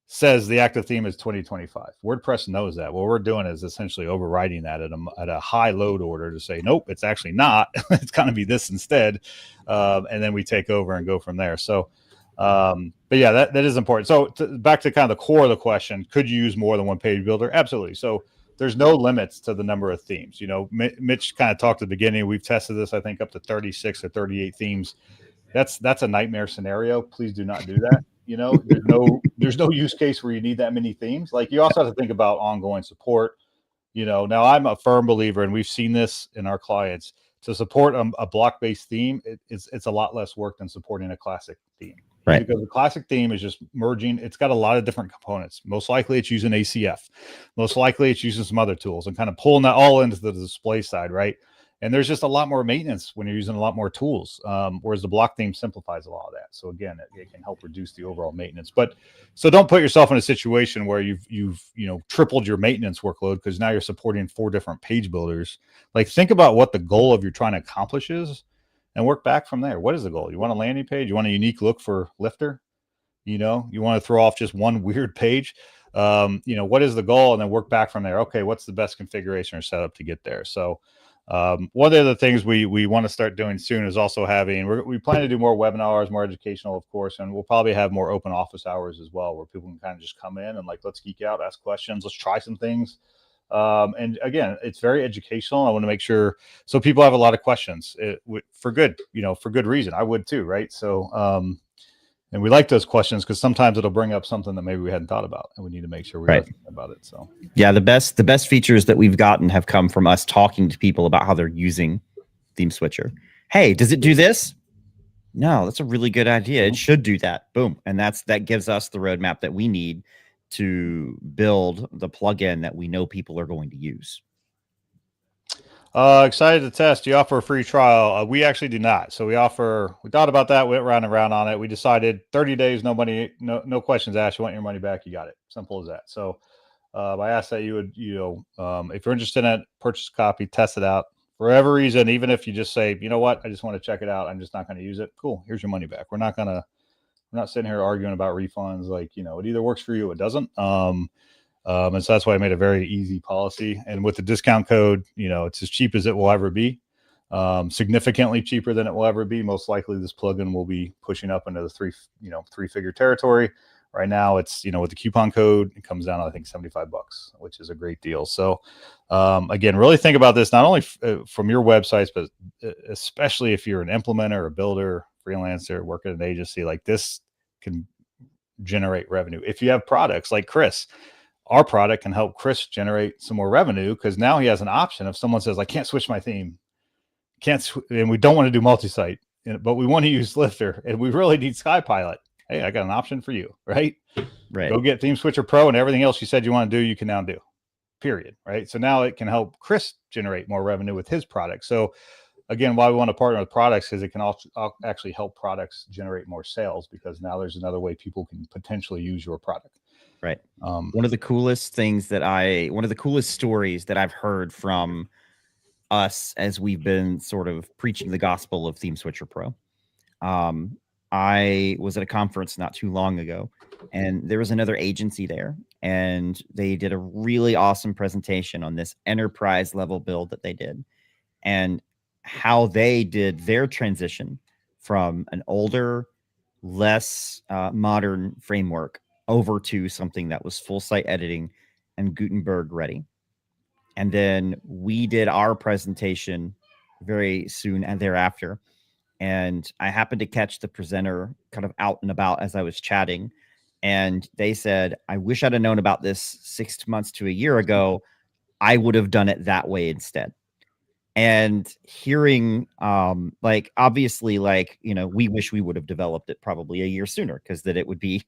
says the active theme is 2025. WordPress knows that. What we're doing is essentially overriding that at a high load order to say, nope, it's actually not. It's going to be this instead. And then we take over and go from there. So, but yeah, that is important. So back to kind of the core of the question, could you use more than one page builder? Absolutely. So there's no limits to the number of themes. You know, Mitch kind of talked at the beginning. We've tested this, I think, up to 36 or 38 themes. That's a nightmare scenario. Please do not do that. You know, there's no use case where you need that many themes. Like, you also have to think about ongoing support. You know, now I'm a firm believer, and we've seen this in our clients, to support a block-based theme, it's a lot less work than supporting a classic theme. Right. Because the classic theme is just merging. It's got a lot of different components. Most likely it's using ACF. Most likely it's using some other tools and kind of pulling that all into the display side, right? And there's just a lot more maintenance when you're using a lot more tools, whereas the block theme simplifies a lot of that. So again, it can help reduce the overall maintenance. But so don't put yourself in a situation where you've tripled your maintenance workload because now you're supporting 4 different page builders. Like, think about what the goal of you're trying to accomplish is, and work back from there. What is the goal? You want a landing page? You want a unique look for Lifter? You want to throw off just one weird page? What is the goal? And then work back from there. Okay, what's the best configuration or setup to get there? So One of the other things we want to start doing soon is also having, we plan to do more webinars, more educational, of course, and we'll probably have more open office hours as well, where people can kind of just come in and like, let's geek out, ask questions, let's try some things. And again, it's very educational. I want to make sure, so people have a lot of questions for good, for good reason. I would too, right? So, and we like those questions because sometimes it'll bring up something that maybe we hadn't thought about, and we need to make sure we are thinking about it. So yeah, the best features that we've gotten have come from us talking to people about how they're using ThemeSwitcher. Hey, does it do this? No, that's a really good idea. It should do that. Boom. And that gives us the roadmap that we need to build the plugin that we know people are going to use. Excited to test. Do you offer a free trial? We actually do not. So we thought about that, went round and round on it. We decided 30 days, no questions asked. You want your money back, you got it. Simple as that. So I asked that you would, if you're interested in it, purchase a copy, test it out. For whatever reason, even if you just say, you know what, I just want to check it out, I'm just not going to use it. Cool. Here's your money back. We're not sitting here arguing about refunds. Like, it either works for you or it doesn't. And so that's why I made a very easy policy. And with the discount code, it's as cheap as it will ever be, significantly cheaper than it will ever be. Most likely this plugin will be pushing up into the three-figure territory. Right now it's, with the coupon code, it comes down to, I think, $75, which is a great deal. So again, really think about this, not only from your websites, but especially if you're an implementer, a builder, freelancer, working at an agency, like this can generate revenue. If you have products like Chris, our product can help Chris generate some more revenue, because now he has an option. If someone says, I can't switch my theme, and we don't want to do multi-site, but we want to use Lifter and we really need Sky Pilot. Hey, I got an option for you, right? Go get ThemeSwitcher Pro, and everything else you said you want to do, you can now do, period. Right. So now it can help Chris generate more revenue with his product. So again, why we want to partner with products is it can also actually help products generate more sales, because now there's another way people can potentially use your product. Right. One of the coolest stories that I've heard from us as we've been sort of preaching the gospel of ThemeSwitcher Pro. I was at a conference not too long ago, and there was another agency there, and they did a really awesome presentation on this enterprise level build that they did, and how they did their transition from an older, less modern framework over to something that was full site editing and Gutenberg ready. And then we did our presentation very soon and thereafter. And I happened to catch the presenter kind of out and about as I was chatting. And they said, I wish I'd have known about this 6 months to a year ago. I would have done it that way instead. And hearing, obviously, we wish we would have developed it probably a year sooner, because that it would be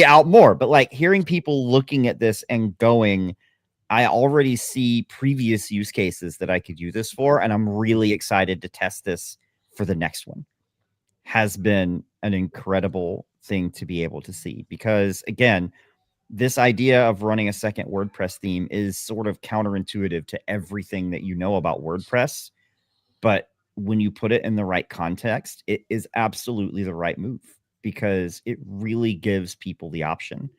out more. But like hearing people looking at this and going, I already see previous use cases that I could use this for, and I'm really excited to test this for the next one, has been an incredible thing to be able to see. Because again, this idea of running a second WordPress theme is sort of counterintuitive to everything that you know about WordPress. But when you put it in the right context, it is absolutely the right move, because it really gives people the option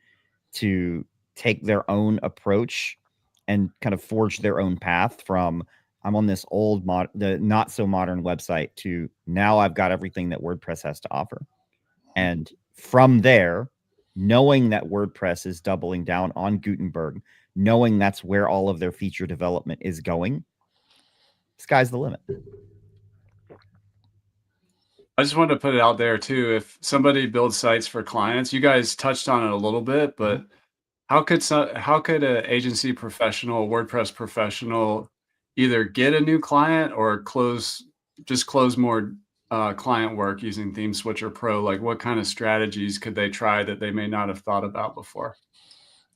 to take their own approach and kind of forge their own path from, I'm on this old, the not so modern website, to now I've got everything that WordPress has to offer. And from there, knowing that WordPress is doubling down on Gutenberg, knowing that's where all of their feature development is going, sky's the limit. I just wanted to put it out there too. If somebody builds sites for clients, you guys touched on it a little bit, but how could an agency professional, WordPress professional, either get a new client or close more client work using ThemeSwitcher Pro? Like, what kind of strategies could they try that they may not have thought about before?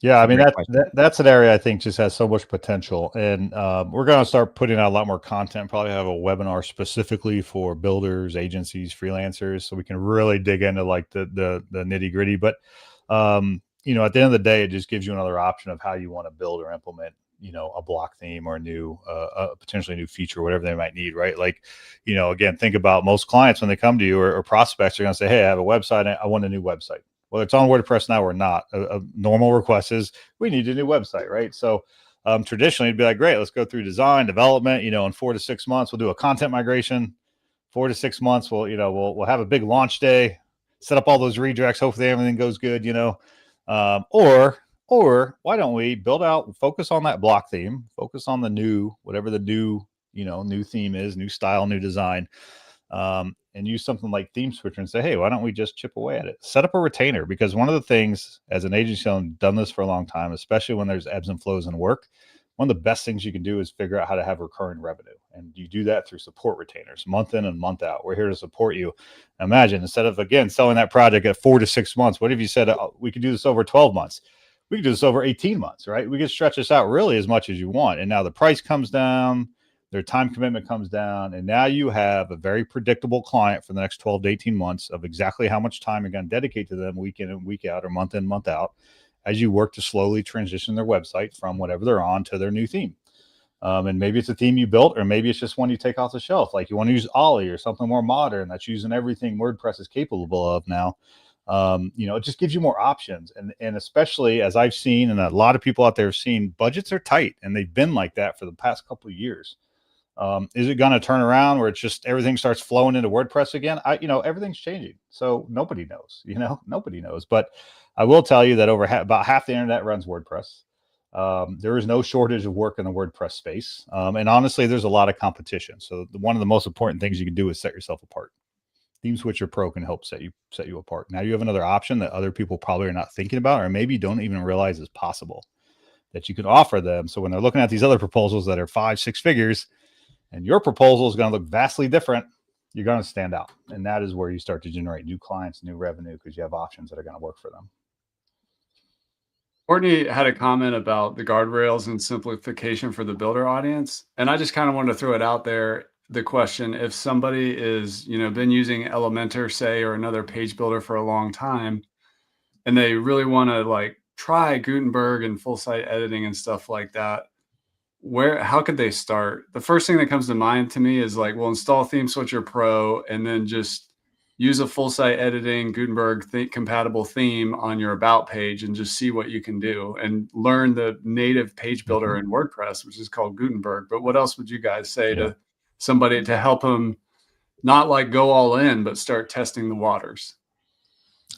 Yeah, I mean, that's an area I think just has so much potential, and we're going to start putting out a lot more content. Probably have a webinar specifically for builders, agencies, freelancers, so we can really dig into like the nitty gritty. But at the end of the day, it just gives you another option of how you want to build or implement, a block theme or a new, potentially a new feature, whatever they might need, right? Like, again, think about most clients when they come to you, or prospects are going to say, hey, I have a website, I want a new website. Whether it's on WordPress now or not, a normal request is, we need a new website, right? So Traditionally, it'd be like, great, let's go through design, development, in 4 to 6 months, we'll do a content migration. 4 to 6 months, we'll have a big launch day, set up all those redirects. Hopefully everything goes good, or why don't we build out, focus on that block theme, focus on the new, whatever the new theme is, new style, new design, and use something like ThemeSwitcher and say, hey, why don't we just chip away at it? Set up a retainer, because one of the things as an agency, I've done this for a long time, especially when there's ebbs and flows in work, one of the best things you can do is figure out how to have recurring revenue. And you do that through support retainers, month in and month out. We're here to support you. Imagine, instead of, again, selling that project at 4 to 6 months, what if you said, we could do this over 12 months? We could do this over 18 months, right? We could stretch this out really as much as you want. And now the price comes down, their time commitment comes down, and now you have a very predictable client for the next 12 to 18 months of exactly how much time you're going to dedicate to them week in and week out, or month in, month out, as you work to slowly transition their website from whatever they're on to their new theme. And maybe it's a theme you built, or maybe it's just one you take off the shelf. Like you want to use Ollie or something more modern that's using everything WordPress is capable of now. It just gives you more options. And especially as I've seen, and a lot of people out there have seen, budgets are tight, and they've been like that for the past couple of years. Is it going to turn around where it's just everything starts flowing into WordPress again? Everything's changing. So nobody knows, nobody knows. But I will tell you that about half the internet runs WordPress. There is no shortage of work in the WordPress space. And honestly, there's a lot of competition. So one of the most important things you can do is set yourself apart. ThemeSwitcher Pro can help set you apart. Now you have another option that other people probably are not thinking about, or maybe don't even realize is possible, that you can offer them. So when they're looking at these other proposals that are 5-6 figures, and your proposal is going to look vastly different, you're going to stand out. And that is where you start to generate new clients, new revenue, because you have options that are going to work for them. Courtney had a comment about the guardrails and simplification for the builder audience. And I just kind of wanted to throw it out there. The question, if somebody is, been using Elementor, say, or another page builder for a long time, and they really want to try Gutenberg and full site editing and stuff like that, how could they start? The first thing that comes to mind to me is install ThemeSwitcher Pro and then just use a full site editing Gutenberg compatible theme on your about page and just see what you can do and learn the native page builder in WordPress, which is called Gutenberg. But what else would you guys say to somebody to help them not go all in, but start testing the waters?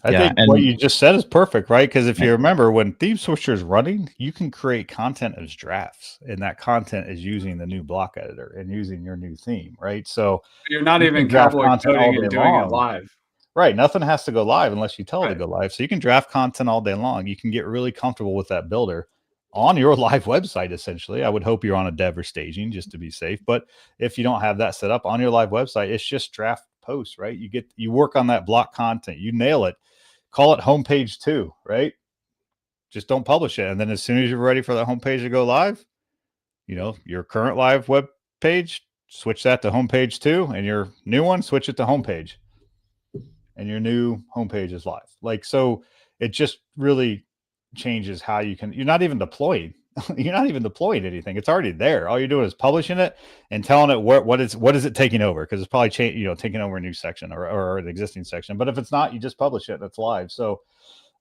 I think what you just said is perfect, right? Because if you remember, when ThemeSwitcher is running, you can create content as drafts, and that content is using the new block editor and using your new theme, right? So you're not even cowboy coding and doing it live. Right. Nothing has to go live unless you tell it to go live. So you can draft content all day long. You can get really comfortable with that builder on your live website, essentially. I would hope you're on a dev or staging just to be safe. But if you don't have that set up on your live website, it's just draft posts, right? You work on that block content, you nail it. Call it homepage 2, right? Just don't publish it. And then as soon as you're ready for that homepage to go live, your current live web page, switch that to homepage 2, and your new one, switch it to homepage. And your new homepage is live. So it just really changes how you're not even deploying. You're not even deploying anything. It's already there. All you're doing is publishing it and telling it what is it taking over, because it's probably taking over a new section or an existing section. But if it's not, you just publish it and it's live. So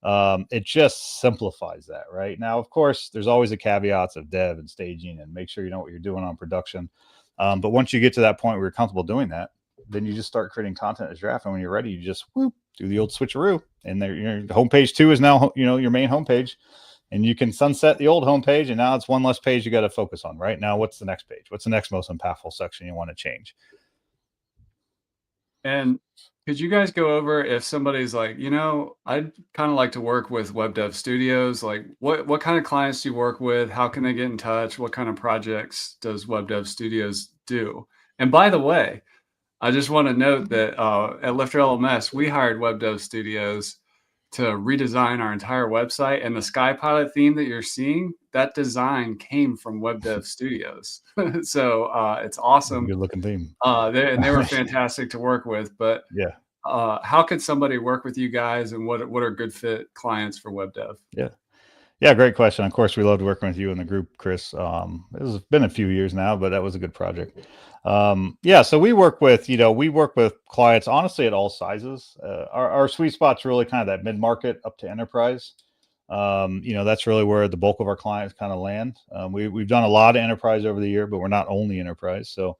it just simplifies that. Right now, of course, there's always the caveats of dev and staging, and make sure you know what you're doing on production. But once you get to that point where you're comfortable doing that, then you just start creating content as draft. And when you're ready, you just do the old switcheroo, and there, your homepage 2 is now your main homepage. And you can sunset the old homepage, and now it's one less page you got to focus on. Right now, what's the next page? What's the next most impactful section you want to change? And could you guys go over, if somebody's I'd kind of like to work with WebDevStudios, what kind of clients do you work with? How can they get in touch? What kind of projects does WebDevStudios do? And by the way, I just want to note that at LifterLMS, we hired WebDevStudios to redesign our entire website, and the Sky Pilot theme that you're seeing, that design came from WebDevStudios. So it's awesome. Good looking theme. They were fantastic to work with. But yeah, how could somebody work with you guys, and what are good fit clients for WebDev? Yeah, great question. Of course, we loved working with you in the group, Chris. It's been a few years now, but that was a good project. So we work with clients, honestly, at all sizes. Our sweet spot's really kind of that mid-market up to enterprise. That's really where the bulk of our clients kind of land. We've done a lot of enterprise over the year, but we're not only enterprise. So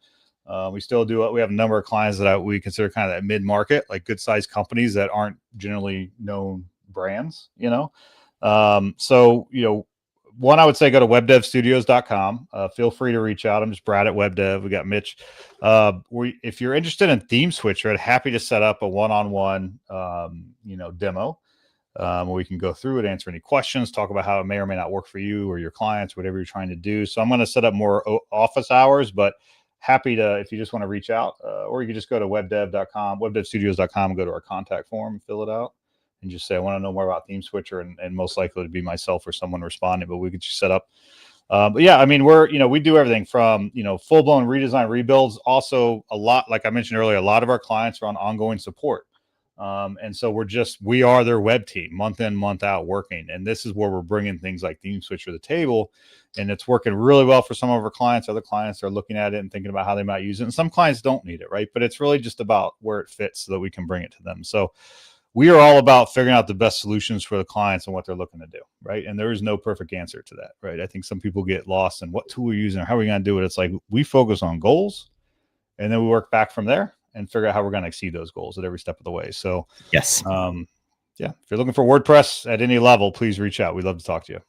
we still do it. We have a number of clients that we consider kind of that mid-market, like good sized companies that aren't generally known brands, one, I would say go to WebDevStudios.com. Feel free to reach out. I'm just Brad at WebDev. We got Mitch. If you're interested in ThemeSwitcher, I'd happy to set up a one-on-one, demo where we can go through it, answer any questions, talk about how it may or may not work for you or your clients, whatever you're trying to do. So I'm going to set up more office hours, but happy to, if you just want to reach out, or you can just go to webdev.com, webdevstudios.com, and go to our contact form and fill it out. And just say, I want to know more about ThemeSwitcher, and most likely to be myself or someone responding, but we could just set up. But yeah, I mean, we do everything from, full blown redesign rebuilds. Also a lot, like I mentioned earlier, a lot of our clients are on ongoing support. And so we are their web team month in, month out working. And this is where we're bringing things like ThemeSwitcher to the table, and it's working really well for some of our clients. Other clients are looking at it and thinking about how they might use it. And some clients don't need it, right? But it's really just about where it fits so that we can bring it to them. So we are all about figuring out the best solutions for the clients and what they're looking to do, right? And there is no perfect answer to that, right? I think some people get lost in what tool we're using or how we're going to do it. It's like we focus on goals, and then we work back from there and figure out how we're going to exceed those goals at every step of the way. So, yes, if you're looking for WordPress at any level, please reach out. We'd love to talk to you.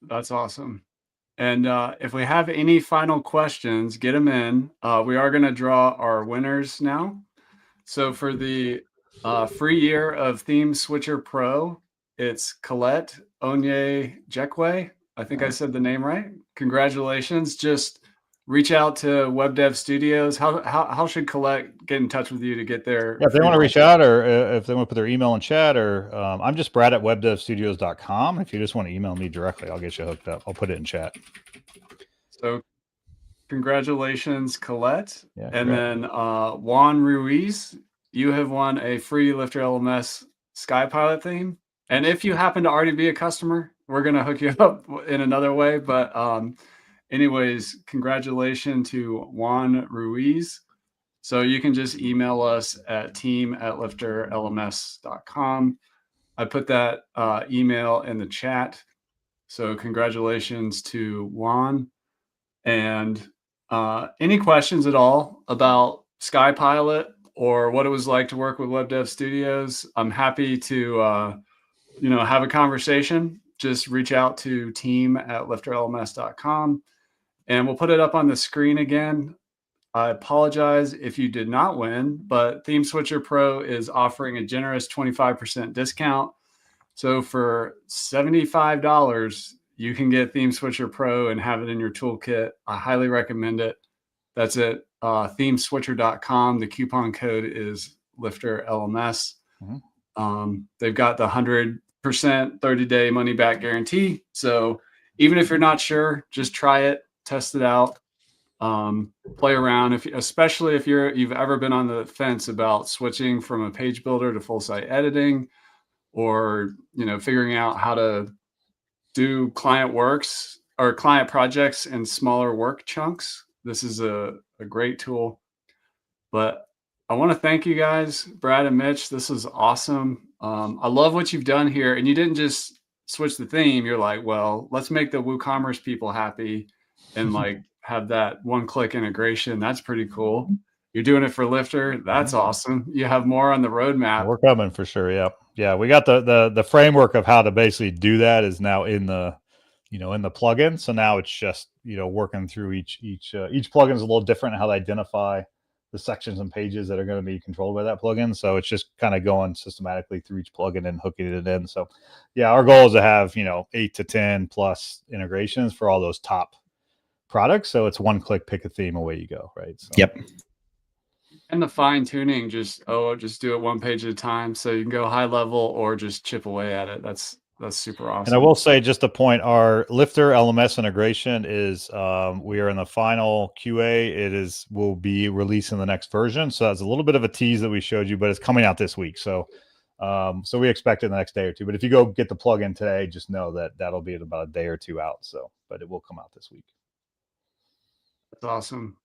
That's awesome. And if we have any final questions, get them in. We are going to draw our winners now. So for the free year of ThemeSwitcher Pro, it's Colette Onye-Jekwe. I think I said the name right. Congratulations. Just reach out to WebDevStudios. How should Colette get in touch with you to get their? Yeah, if they want to reach out, or if they want to put their email in chat, or I'm just Brad at WebDevStudios.com. If you just want to email me directly, I'll get you hooked up. I'll put it in chat. So congratulations, Colette. Yeah, and then Juan Ruiz, you have won a free LifterLMS Sky Pilot theme. And if you happen to already be a customer, we're going to hook you up in another way. But anyways, congratulations to Juan Ruiz. So you can just email us at team@lifterlms.com. I put that email in the chat. So congratulations to Juan. And any questions at all about Sky Pilot or what it was like to work with WebDevStudios, I'm happy to have a conversation. Just reach out to team@lifterlms.com, and we'll put it up on the screen again. I apologize if you did not win, but ThemeSwitcher Pro is offering a generous 25% discount. So for $75, you can get ThemeSwitcher Pro and have it in your toolkit. I highly recommend it. That's it. ThemeSwitcher.com. The coupon code is LifterLMS. They've got the 100% 30-day money-back guarantee. So even if you're not sure, just try it, test it out, play around. Especially if you've ever been on the fence about switching from a page builder to full site editing, or figuring out how to do client works or client projects in smaller work chunks. This is a great tool. But I want to thank you guys, Brad and Mitch. This is awesome. I love what you've done here. And you didn't just switch the theme. You're like, well, let's make the WooCommerce people happy and like have that one-click integration. That's pretty cool. You're doing it for Lifter. That's awesome. You have more on the roadmap. We're coming for sure. Yeah. We got the framework of how to basically do that is now in the plugin. So now it's just working through each plugin is a little different in how they identify the sections and pages that are going to be controlled by that plugin. So it's just kind of going systematically through each plugin and hooking it in. So yeah, our goal is to have 8 to 10 plus integrations for all those top products. So it's one click, pick a theme, away you go. Right. So. Yep. And the fine tuning, just do it one page at a time. So you can go high level or just chip away at it. That's super awesome. And I will say, just a point, our LifterLMS integration is, we are in the final QA. Will be released in the next version. So that's a little bit of a tease that we showed you, but it's coming out this week. So, so we expect it in the next day or two, but if you go get the plugin today, just know that that'll be about a day or two out. So, but it will come out this week. That's awesome.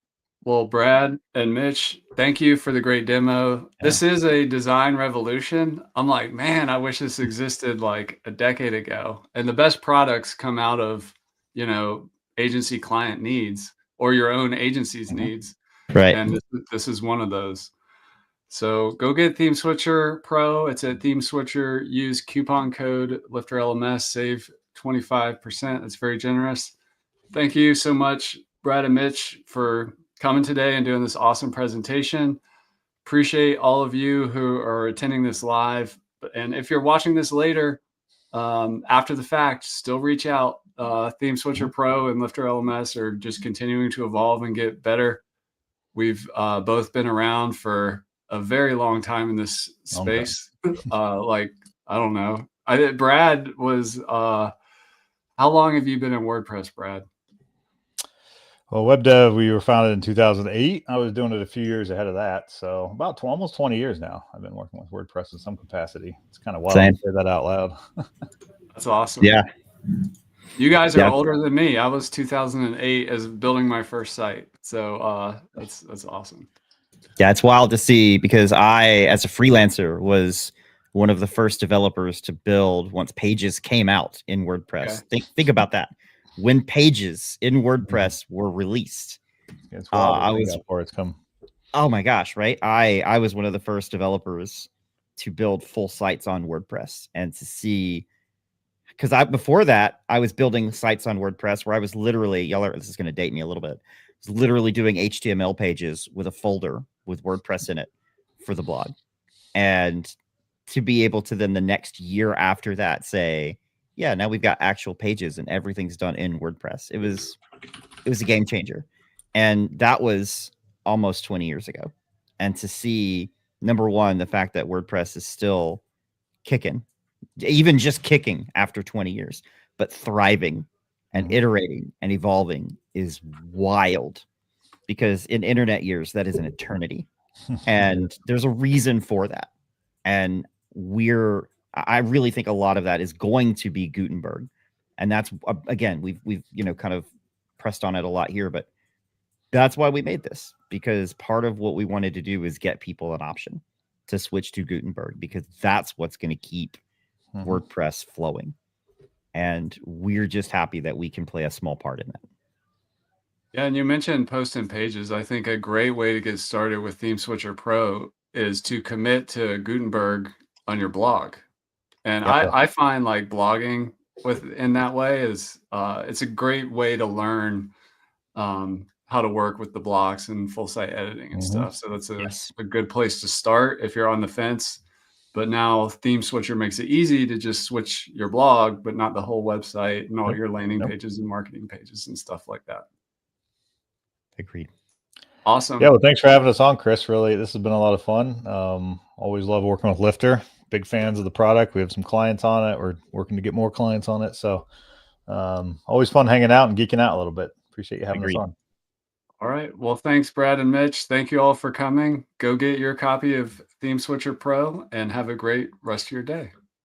Well, Brad and Mitch, thank you for the great demo. This is a design revolution. I'm like, man, I wish this existed like a decade ago. And the best products come out of, agency client needs or your own agency's needs. Right. And this is one of those. So go get ThemeSwitcher Pro. It's at ThemeSwitcher. Use coupon code LifterLMS, save 25%. That's very generous. Thank you so much, Brad and Mitch, for coming today and doing this awesome presentation. Appreciate all of you who are attending this live. And if you're watching this later, after the fact, still reach out. ThemeSwitcher Pro and LifterLMS are just continuing to evolve and get better. We've both been around for a very long time in this space. Like, I don't know. Brad was, how long have you been in WordPress, Brad? Well, WebDev, we were founded in 2008. I was doing it a few years ahead of that. So about almost 20 years now, I've been working with WordPress in some capacity. It's kind of wild to say that out loud. That's awesome. Yeah. You guys are older than me. I was 2008 as building my first site. So that's awesome. Yeah, it's wild to see because I, as a freelancer, was one of the first developers to build once Pages came out in WordPress. Okay. Think about that. When Pages in WordPress were released, I was before it's come. Oh my gosh, right? I was one of the first developers to build full sites on WordPress, and to see, because before that I was building sites on WordPress where I was literally, this is going to date me a little bit, I was literally doing HTML pages with a folder with WordPress in it for the blog, and to be able to then the next year after that say, yeah, now we've got actual pages and everything's done in WordPress. It was a game changer. And that was almost 20 years ago. And to see, number one, the fact that WordPress is still kicking, even just kicking after 20 years, but thriving and iterating and evolving is wild, because in internet years, that is an eternity. And there's a reason for that. And I really think a lot of that is going to be Gutenberg. And that's, again, we've kind of pressed on it a lot here, but that's why we made this, because part of what we wanted to do is get people an option to switch to Gutenberg, because that's what's going to keep WordPress flowing. And we're just happy that we can play a small part in that. Yeah, and you mentioned posting pages. I think a great way to get started with ThemeSwitcher Pro is to commit to Gutenberg on your blog. And I find like blogging in that way is it's a great way to learn how to work with the blocks and full site editing and stuff. So that's a good place to start if you're on the fence. But now ThemeSwitcher makes it easy to just switch your blog, but not the whole website and all your landing pages and marketing pages and stuff like that. Agreed. Awesome. Yeah, well, thanks for having us on, Chris. Really, this has been a lot of fun. Always love working with Lifter. Big fans of the product. We have some clients on it. We're working to get more clients on it. So always fun hanging out and geeking out a little bit. Appreciate you having us on. All right. Well, thanks, Brad and Mitch. Thank you all for coming. Go get your copy of ThemeSwitcher Pro and have a great rest of your day.